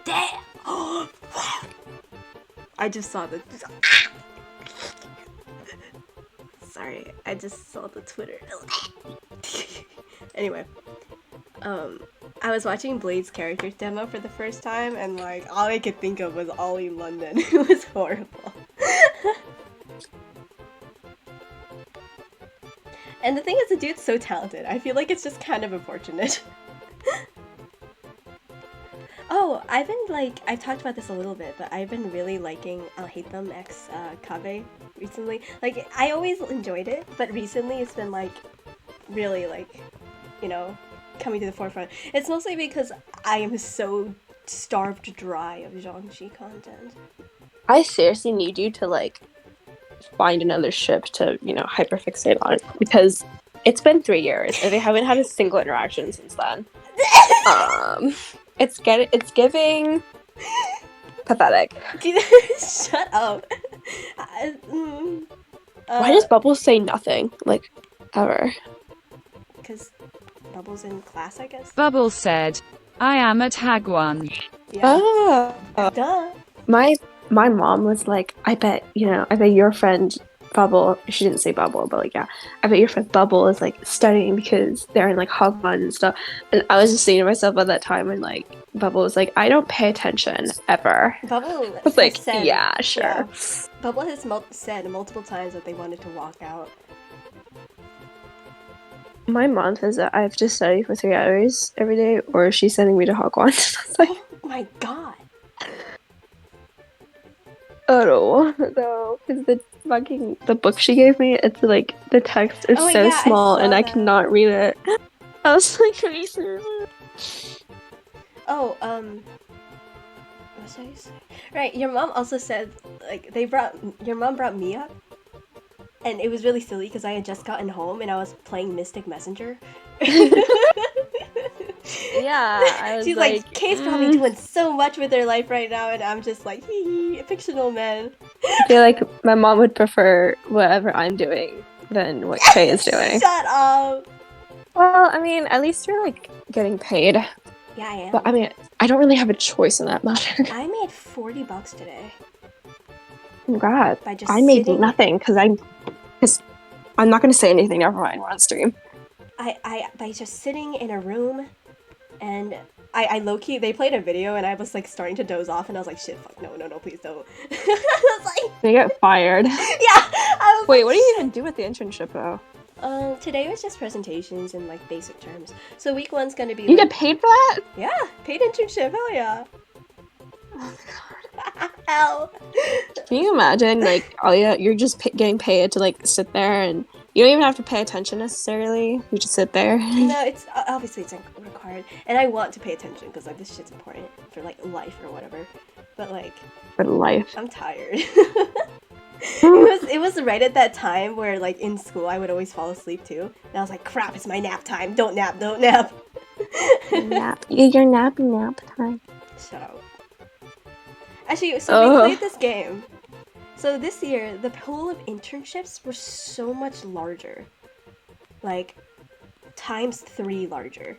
damn! Oh, wow! I just saw the. Sorry, I just saw the Twitter. Anyway, I was watching Blade's character demo for the first time, and like all I could think of was Ollie London. It was horrible. And the thing is, the dude's so talented. I feel like it's just kind of unfortunate. Oh, I've been like, I've talked about this a little bit, but I've been really liking I'll Hate Them X Kabe recently. Like, I always enjoyed it, but recently it's been like, really like, you know, coming to the forefront. It's mostly because I am so starved dry of Zhangxi content. I seriously need you to like find another ship to, hyperfixate on because it's been 3 years and they haven't had a single interaction since then. It's giving pathetic. Shut up. Why does Bubbles say nothing? Like, ever? Because Bubbles in class, I guess. Bubbles said, I am at Hagwon. Yeah. Oh. Duh. My mom was like, I bet your friend Bubble, she didn't say Bubble, but like, yeah, I bet your friend Bubble is like studying because they're in like Hogwarts and stuff. And I was just saying to myself at that time, and like, Bubble was like, I don't pay attention ever. Bubble I was like, said, yeah, sure. yeah. Bubble has said multiple times that they wanted to walk out. My mom says that I have to study for 3 hours every day, or she's sending me to Hogwarts. I was like, Oh my god. oh no, because the book she gave me, it's like the text is Oh, so yeah, I small saw and I that. cannot read it. I was like, are you serious? Oh, what should I say? Right, your mom also said, like, your mom brought Mia, and it was really silly because I had just gotten home and I was playing Mystic Messenger. Yeah, I was She's like, Kay's probably doing so much with her life right now, and I'm just like, hee hee, fictional man. I feel like my mom would prefer whatever I'm doing than what Kay is doing. Shut up. Well, I mean, at least you're like getting paid. Yeah, I am. But I mean, I don't really have a choice in that matter. I made $40 today. Oh God, By just I made sitting- nothing because I'm not going to say anything. Never mind, we're on stream. By just sitting in a room, and I low-key, they played a video, and I was like starting to doze off, and I was like, shit, fuck, no, please don't. I was like, You get fired. yeah, I was Wait, like, what do you even do with the internship though? today was just presentations and like basic terms. So week one's gonna be You like, get paid for that? yeah, paid internship, hell yeah. Hell. Can you imagine, like, you're just getting paid to like sit there, and you don't even have to pay attention necessarily. You just sit there. No, it's obviously it's required, and I want to pay attention because like this shit's important for like life or whatever. But like, For life. I'm tired. It was right at that time where like in school I would always fall asleep too, and I was like, crap, it's my nap time. Don't nap. Nap. Your nap time. Shut up. Actually, so we played this game. So this year, the pool of internships were so much larger. Like, ×3 larger.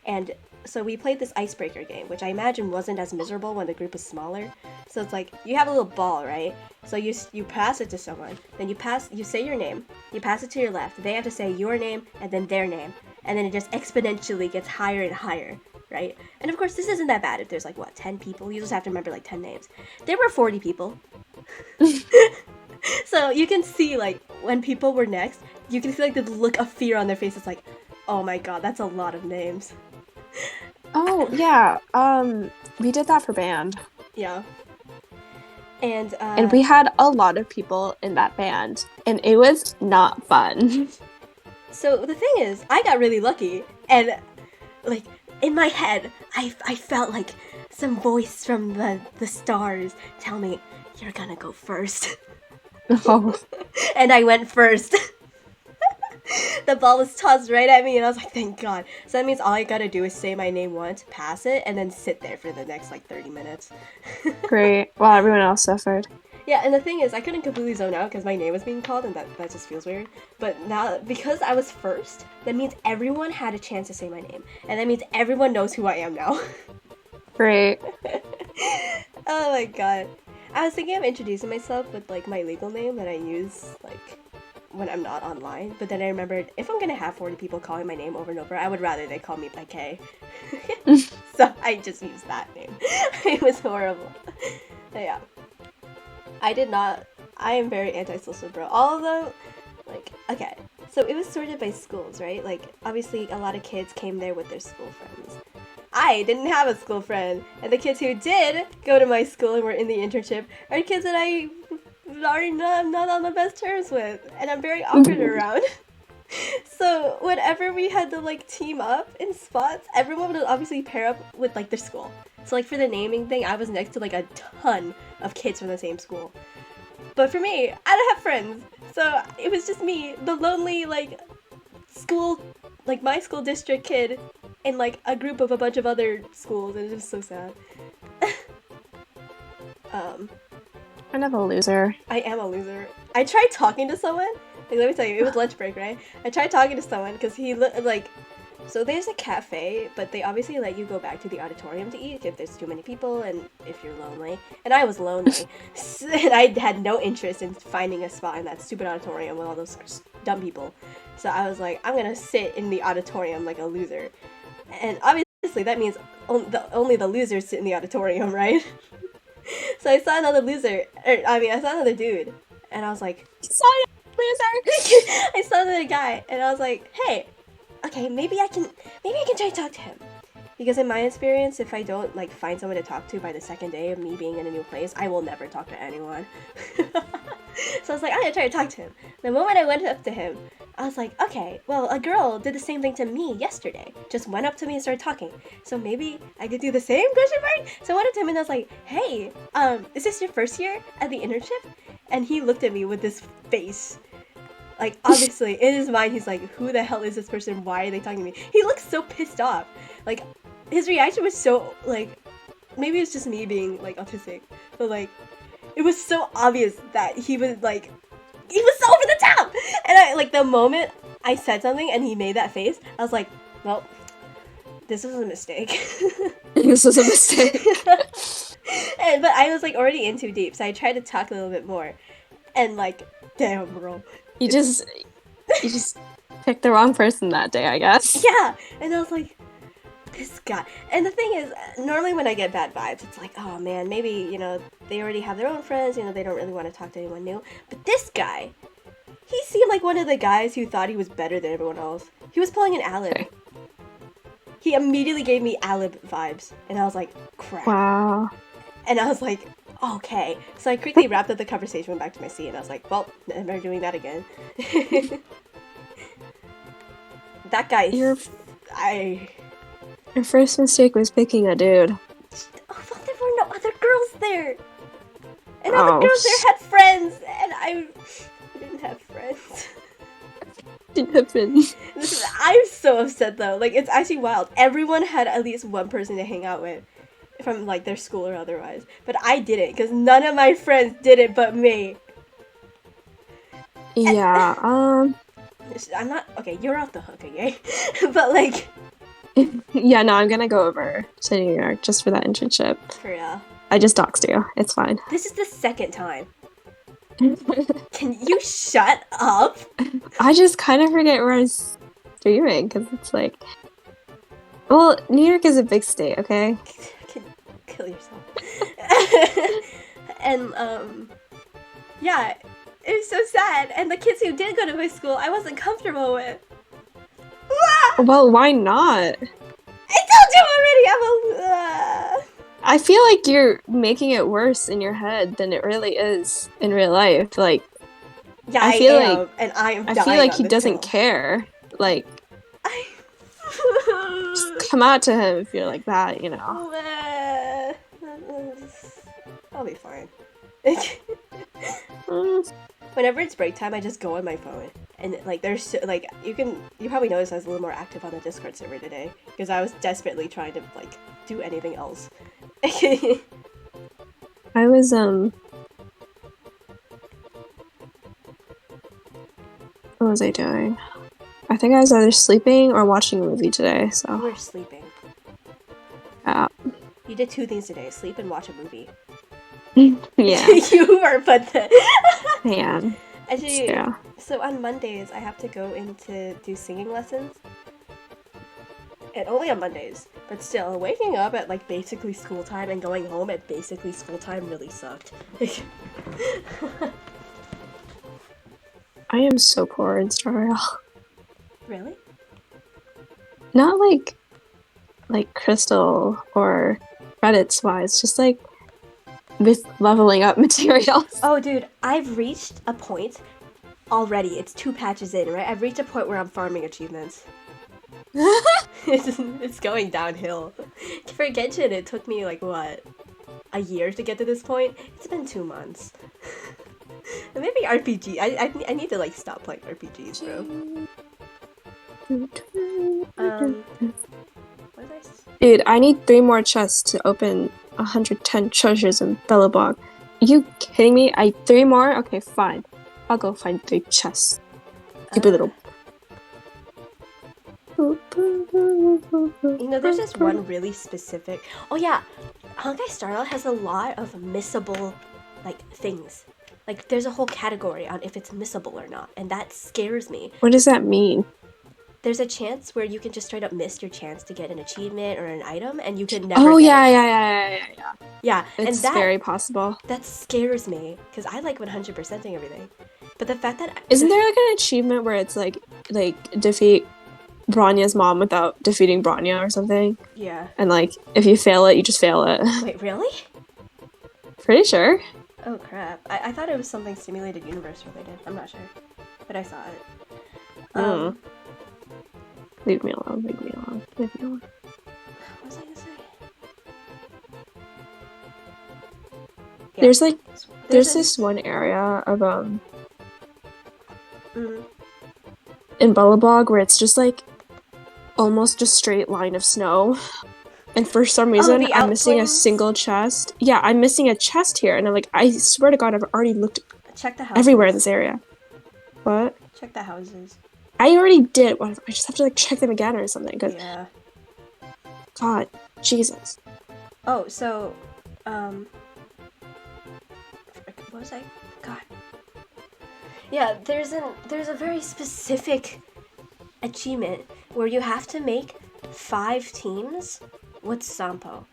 And so we played this icebreaker game, which I imagine wasn't as miserable when the group was smaller. So it's like, you have a little ball, right? So you pass it to someone, then you say your name, you pass it to your left, they have to say your name and then their name, and then it just exponentially gets higher and higher, right? And of course, this isn't that bad if there's like, 10 people? You just have to remember like 10 names. There were 40 people. So you can see like, when people were next, you can see like the look of fear on their face. It's like, oh my god, that's a lot of names. Oh yeah. We did that for band. Yeah. And We had a lot of people in that band, and it was not fun. So the thing is, I got really lucky, and like in my head, I felt like some voice from the stars tell me, you're gonna go first. Oh. And I went first. The ball was tossed right at me, and I was like, thank God. So that means all I gotta do is say my name once, pass it, and then sit there for the next like 30 minutes. Great. Well, everyone else suffered. Yeah, and the thing is, I couldn't completely zone out because my name was being called, and that just feels weird. But now, because I was first, that means everyone had a chance to say my name. And that means everyone knows who I am now. Great. Oh my god. I was thinking of introducing myself with, like, my legal name that I use, like, when I'm not online. But then I remembered, if I'm gonna have 40 people calling my name over and over, I would rather they call me by K. So I just used that name. It was horrible. But yeah. I am very antisocial, bro. Although, like, okay. So it was sorted by schools, right? Like, obviously a lot of kids came there with their school friends. I didn't have a school friend, and the kids who did go to my school and were in the internship are kids that I are not on the best terms with, and I'm very awkward around. So whenever we had to like team up in spots, everyone would obviously pair up with like their school. So like for the naming thing, I was next to like a ton of kids from the same school. But for me, I don't have friends, so it was just me, the lonely like school, like my school district kid, in like a group of a bunch of other schools, and it was so sad. Kind of a loser. I am a loser. I tried talking to someone. Like, let me tell you, it was lunch break, right? I tried talking to someone because he like. So there's a cafe, but they obviously let you go back to the auditorium to eat if there's too many people and if you're lonely. And I was lonely, and I had no interest in finding a spot in that stupid auditorium with all those dumb people. So I was like, I'm gonna sit in the auditorium like a loser. And obviously that means only the losers sit in the auditorium, right? So I saw another loser, I saw another dude, and I was like, Sorry, loser. I saw another guy, and I was like, hey, okay, maybe I can try to talk to him. Because in my experience, if I don't like find someone to talk to by the second day of me being in a new place, I will never talk to anyone. So I was like, I'm gonna try to talk to him. The moment I went up to him, I was like, okay, well, a girl did the same thing to me yesterday. Just went up to me and started talking. So maybe I could do the same, question mark? So I went up to him and I was like, hey, is this your first year at the internship? And he looked at me with this face. Like, obviously, in his mind, he's like, who the hell is this person? Why are they talking to me? He looked so pissed off. Like, his reaction was so, like, maybe it's just me being, like, autistic. But, like, it was so obvious that he was, like, he was so over the top! And I, like, the moment I said something and he made that face, I was like, well, this was a mistake. This was a mistake. But I was, like, already in too deep, so I tried to talk a little bit more. And, like, damn, bro. You just picked the wrong person that day, I guess. Yeah! And I was like, this guy. And the thing is, normally when I get bad vibes, it's like, oh man, maybe, you know, they already have their own friends, you know, they don't really want to talk to anyone new. But this guy, he seemed like one of the guys who thought he was better than everyone else. He was pulling an Alib. Okay. He immediately gave me Alib vibes. And I was like, crap. Wow. And I was like, okay. So I quickly wrapped up the conversation, went back to my seat, and I was like, well, never doing that again. That guy, Your first mistake was picking a dude. Oh, but there were no other girls there. And Oh, other girls there had friends, and I didn't have friends. Didn't have been. I'm so upset though. Like, it's actually wild. Everyone had at least one person to hang out with from like their school or otherwise, but I didn't because none of my friends did it but me. Yeah. I'm not okay. You're off the hook, okay? But like, Yeah. No, I'm gonna go over to New York just for that internship. for real, I just doxed you. It's fine. this is the second time. Can you shut up? I just kind of forget where I was streaming because it's like, well, New York is a big state, okay? Can kill yourself. And yeah, it was so sad. And the kids who did go to my school, I wasn't comfortable with. Ah! Well, why not? I told you already. I'm a. I feel like you're making it worse in your head than it really is in real life. Like, Yeah, I I feel am, like- and I am. I dying feel like on he this doesn't hill. care. Like, I- just come out to him if you're like that, you know? I'll be fine. Mm, Whenever it's break time, I just go on my phone. And like, there's like, you probably noticed I was a little more active on the Discord server today because I was desperately trying to like do anything else. I was, what was I doing? I think I was either sleeping or watching a movie today, You so, were sleeping. yeah. You did two things today: sleep and watch a movie. Yeah, You were pathetic. man. Actually, Yeah. so on Mondays I have to go in to do singing lessons. And only on Mondays. But still, waking up at like basically school time and going home at basically school time really sucked. I am so poor in Star Rail. Really? Not like Crystal or credits wise, just like with leveling up materials. Oh, dude, I've reached a point already. It's 2 patches in, right? I've reached a point where I'm farming achievements. It's going downhill. For Genshin, it took me like what, a year to get to this point. It's been 2 months. Maybe RPG. I need to like stop playing RPGs, bro. What did I Dude, I need 3 more chests to open 110 treasures in Belobog. Are you kidding me? 3 more? Okay, fine. I'll go find 3 chests. Stupid little. You know, there's this one really specific. Oh yeah, Honkai Star Rail has a lot of missable, like, things. Like, there's a whole category on if it's missable or not, and that scares me. What does that mean? There's a chance where you can just straight up miss your chance to get an achievement or an item, and you can never. Oh get yeah, it. yeah. Yeah, It's and that very possible. that scares me because I like 100%ing everything, but the fact that Isn't there like an achievement where it's like defeat Bronya's mom without defeating Bronya or something? Yeah. And like if you fail it, you just fail it. Wait, really? Pretty sure. Oh crap! I thought it was something simulated universe related. I'm not sure, but I saw it. Leave me alone. Leave me alone. Leave me alone. What was I gonna say? Yeah. There's like there's a- this one area of Mhm. in Belobog where it's just like almost a straight line of snow. And for some reason, the I'm missing a outpoints? single chest. Yeah, I'm missing a chest here, and I'm like, I swear to God, I've already looked Check the houses. everywhere in this area. What? Check the houses. I already did. What? I just have to like check them again or something. Cause Yeah. God, Jesus. Oh, so, what was I? God. Yeah, there's a very specific achievement where you have to make 5 teams with Sampo.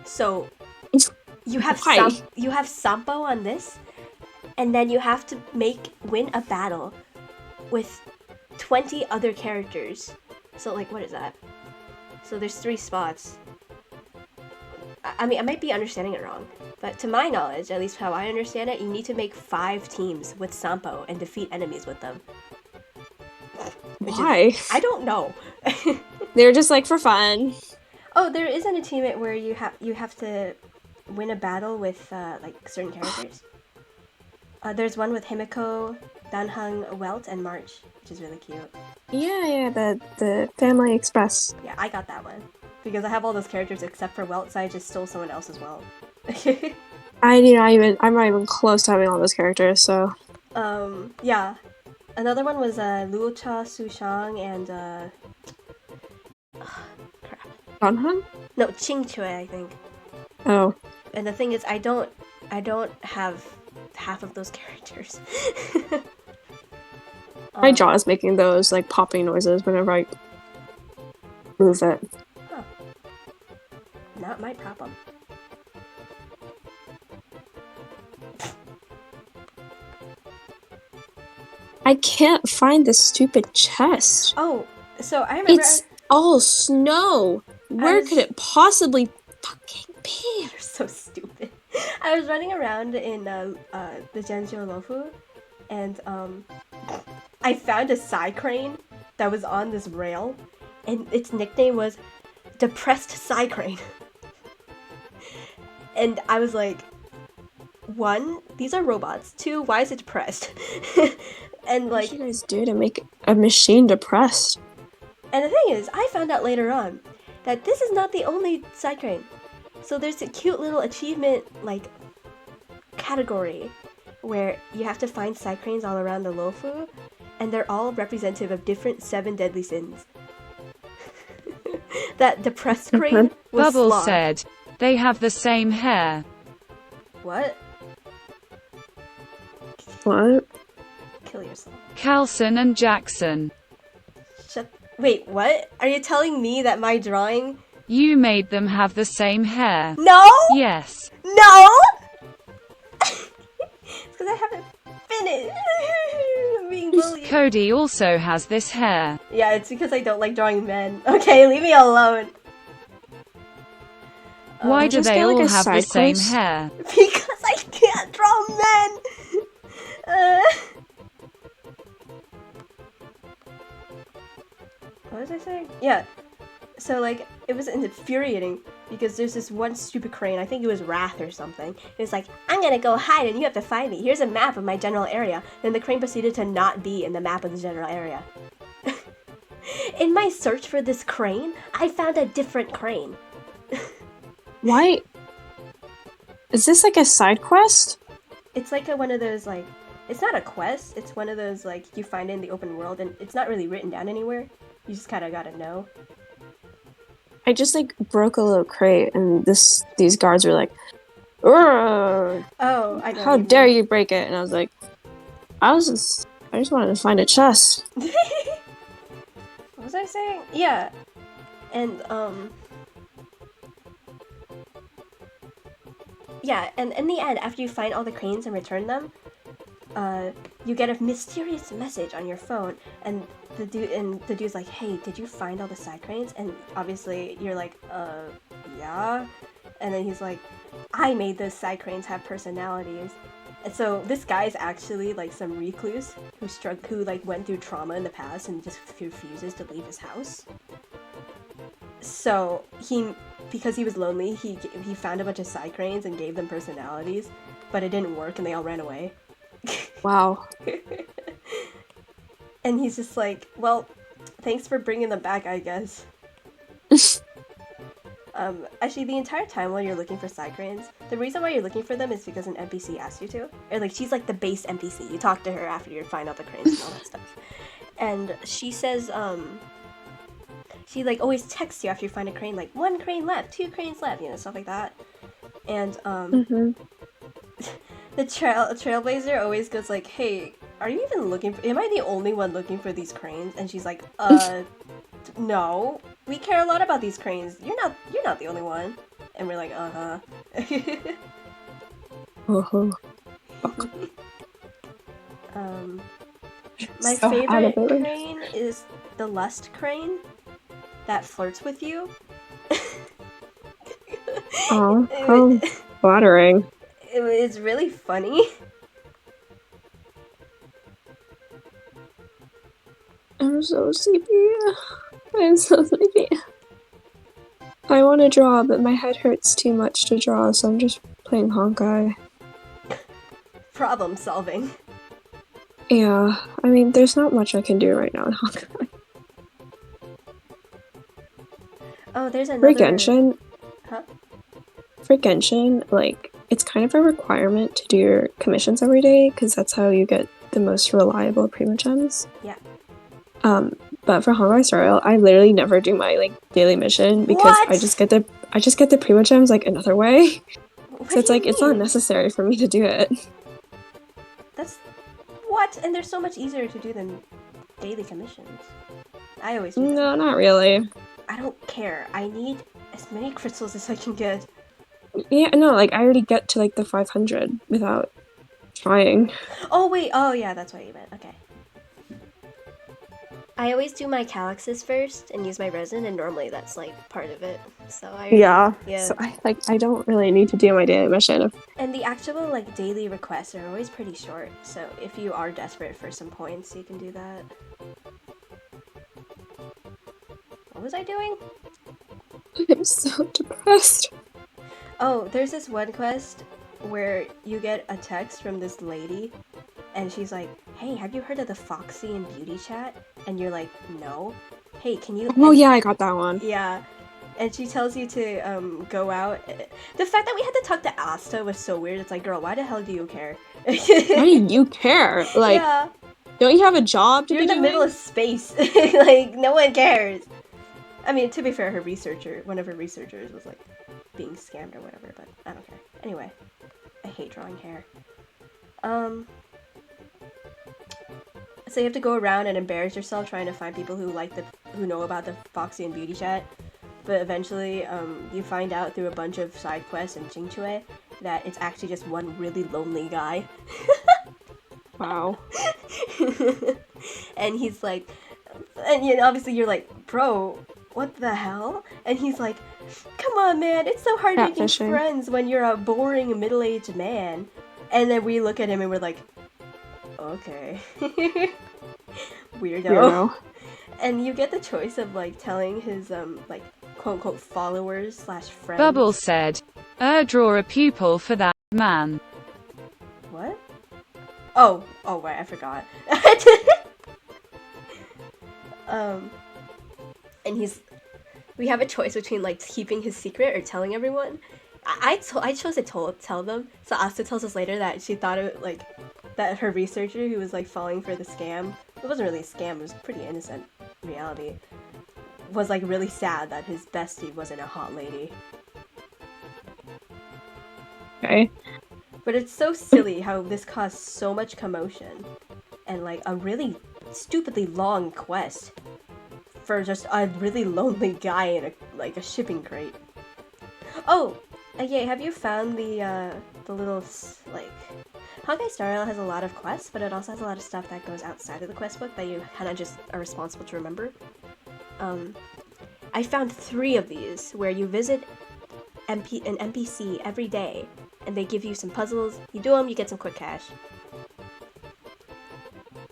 So you have Why? you have Sampo on this, and then you have to win a battle with 20 other characters. So like, what is that? So there's 3 spots. I mean, I might be understanding it wrong, but to my knowledge, at least how I understand it, you need to make 5 teams with Sampo and defeat enemies with them. Why? I don't know. They're just like for fun. Oh, there is an achievement where you have to win a battle with like certain characters. There's one with Himiko, Danheng, Welt, and March, which is really cute. Yeah, the Family Express. Yeah, I got that one because I have all those characters except for Welt, so I just stole someone else as well. I'm not even close to having all those characters, so. Yeah. Another one was Luocha, Sushang, and crap. Donhan? No, Qingchui, I think. Oh. And the thing is, I don't have half of those characters. My jaw is making those like popping noises whenever I move it. Huh. Not my problem. I can't find this stupid chest. Oh, so I remember. It's all snow. Where was- could it possibly fucking be? You're so stupid. I was running around in the Zhenzhou Lofu, and I found a Psy Crane that was on this rail, and its nickname was Depressed Psy Crane. And I was like, 1, these are robots. 2, why is it depressed? And What like, did you guys do to make a machine depressed? and the thing is, I found out later on that this is not the only Psy Crane. So there's a cute little achievement, like, category where you have to find Psy Cranes all around the Lofu, and they're all representative of different 7 deadly sins. That depressed crane was Bubble sloth. said, they have the same hair. What? What? Kill yourself. Carlson and Jackson. Wait, what? Are you telling me that my drawing... You made them have the same hair. No! Yes. No! It's because I haven't finished. I'm being bullied. Cody also has this hair. Yeah, it's because I don't like drawing men. Okay, leave me alone. Why do just they get, like, all a have the side same quest? hair? Because I can't draw men! Uh, what was I saying? Yeah. So like it was infuriating because there's this one stupid crane. I think it was Wrath or something. It was like, I'm gonna go hide and you have to find me. Here's a map of my general area. Then the crane proceeded to not be in the map of the general area. In my search for this crane, I found a different crane. Why? Is this like a side quest? It's like one of those like, it's not a quest. It's one of those like you find in the open world, and it's not really written down anywhere. You just kind of gotta know. I just like broke a little crate, and these guards were like, "Urgh, Oh, I don't how even- dare you break it?" And I was like, I just wanted to find a chest. What was I saying? Yeah, and yeah, and in the end, after you find all the cranes and return them, you get a mysterious message on your phone, and the dude's like, "Hey, did you find all the side cranes?" And obviously, you're like, yeah." And then he's like, "I made those side cranes have personalities." And so this guy's actually like some recluse who like went through trauma in the past and just refuses to leave his house. So because he was lonely, he found a bunch of side cranes and gave them personalities, but it didn't work and they all ran away. Wow. And he's just like, well, thanks for bringing them back, I guess. Actually, the entire time while you're looking for side cranes, the reason why you're looking for them is because an NPC asked you to. Or, like, she's like the base NPC. You talk to her after you find out the cranes and all that stuff. And she says, she, like, always texts you after you find a crane, like, 1 crane left, 2 cranes left, you know, stuff like that. And, the trailblazer always goes like, "Hey, are you even looking for- am I the only one looking for these cranes?" And she's like, no, we care a lot about these cranes. You're not the only one." And we're like, uh-huh. Oh. My So favorite animated. crane is the Lust crane that flirts with you. Oh, how flattering. It's really funny. I'm so sleepy. I'm so sleepy. I want to draw, but my head hurts too much to draw, so I'm just playing Honkai. Problem solving. Yeah, I mean, there's not much I can do right now in Honkai. Oh, there's For another... Genshin, Huh? like, it's kind of a requirement to do your commissions every day, because that's how you get the most reliable Primogems. Yeah. But for Honkai Star Rail, I literally never do my, like, daily mission, because What? I just get the Primogems, like, another way. What So it's do you like, it's not mean? necessary for me to do it. That's... What? And they're so much easier to do than daily commissions. I always do that. No, not really. I don't care. I need as many crystals as I can get. Yeah, no, like, I already get to, like, the 500 without trying. Oh, wait. Oh, yeah, that's what you meant. Okay. I always do my calyxes first and use my resin, and normally that's, like, part of it. So I... Yeah. Yeah. So I don't really need to do my daily mission. And the actual, like, daily requests are always pretty short. So if you are desperate for some points, you can do that. What was I doing? I'm so depressed. Oh, there's this one quest where you get a text from this lady, and she's like, "Hey, have you heard of the Foxy and Beauty chat?" And you're like, "No." "Hey, can you..." Oh yeah, I got that one. Yeah. And she tells you to go out. The fact that we had to talk to Asta was so weird. It's like, girl, why the hell do you care? Why do you care? Like, yeah, don't you have a job to you're be in the middle doing? of space. Like, no one cares. I mean, to be fair, one of her researchers was like being scammed or whatever, but I don't care. Anyway, I hate drawing hair. So you have to go around and embarrass yourself trying to find people who know about the Foxy and Beauty chat. But eventually, you find out through a bunch of side quests in Jingchue that it's actually just one really lonely guy. Wow. And he's like, and you know, obviously you're like, "Bro, what the hell?" And he's like, "Come on, man, it's so hard making Catfishing. friends when you're a boring middle-aged man." And then we look at him and we're like, okay. Weirdo. Weirdo. And you get the choice of like telling his like quote unquote followers slash friends. Bubble said, draw a pupil for that man. What? Oh right, I forgot. And we have a choice between like keeping his secret or telling everyone. I chose to tell them. So Asta tells us later that she thought it like that her researcher who was like falling for the scam. It wasn't really a scam. It was pretty innocent in reality. Was like really sad that his bestie wasn't a hot lady. Okay. But it's so silly how this caused so much commotion and like a really stupidly long quest for just a really lonely guy in a shipping crate. Oh, yeah, have you found the little like Honkai Star Rail has a lot of quests, but it also has a lot of stuff that goes outside of the quest book that you kind of just are responsible to remember. I found 3 of these where you visit an NPC every day, and they give you some puzzles. You do them, you get some quick cash.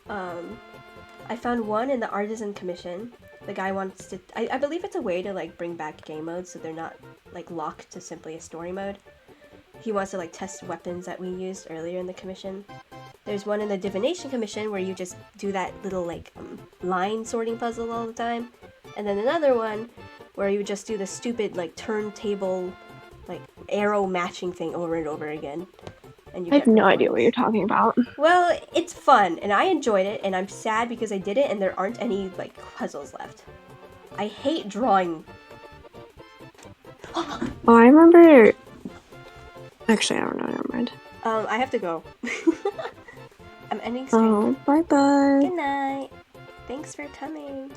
I found one in the Artisan Commission. The guy wants to. I believe it's a way to like bring back game modes so they're not like locked to simply a story mode. He wants to like test weapons that we used earlier in the commission. There's one in the Divination Commission where you just do that little like line sorting puzzle all the time. And then another one where you just do the stupid like turntable like arrow matching thing over and over again. And you I have get no rewards. idea what you're talking about. Well, it's fun and I enjoyed it, and I'm sad because I did it and there aren't any like puzzles left. I hate drawing. Oh, I remember. Actually, I don't know. Never mind. I have to go. I'm ending stream. Oh, bye bye. Good night. Thanks for coming.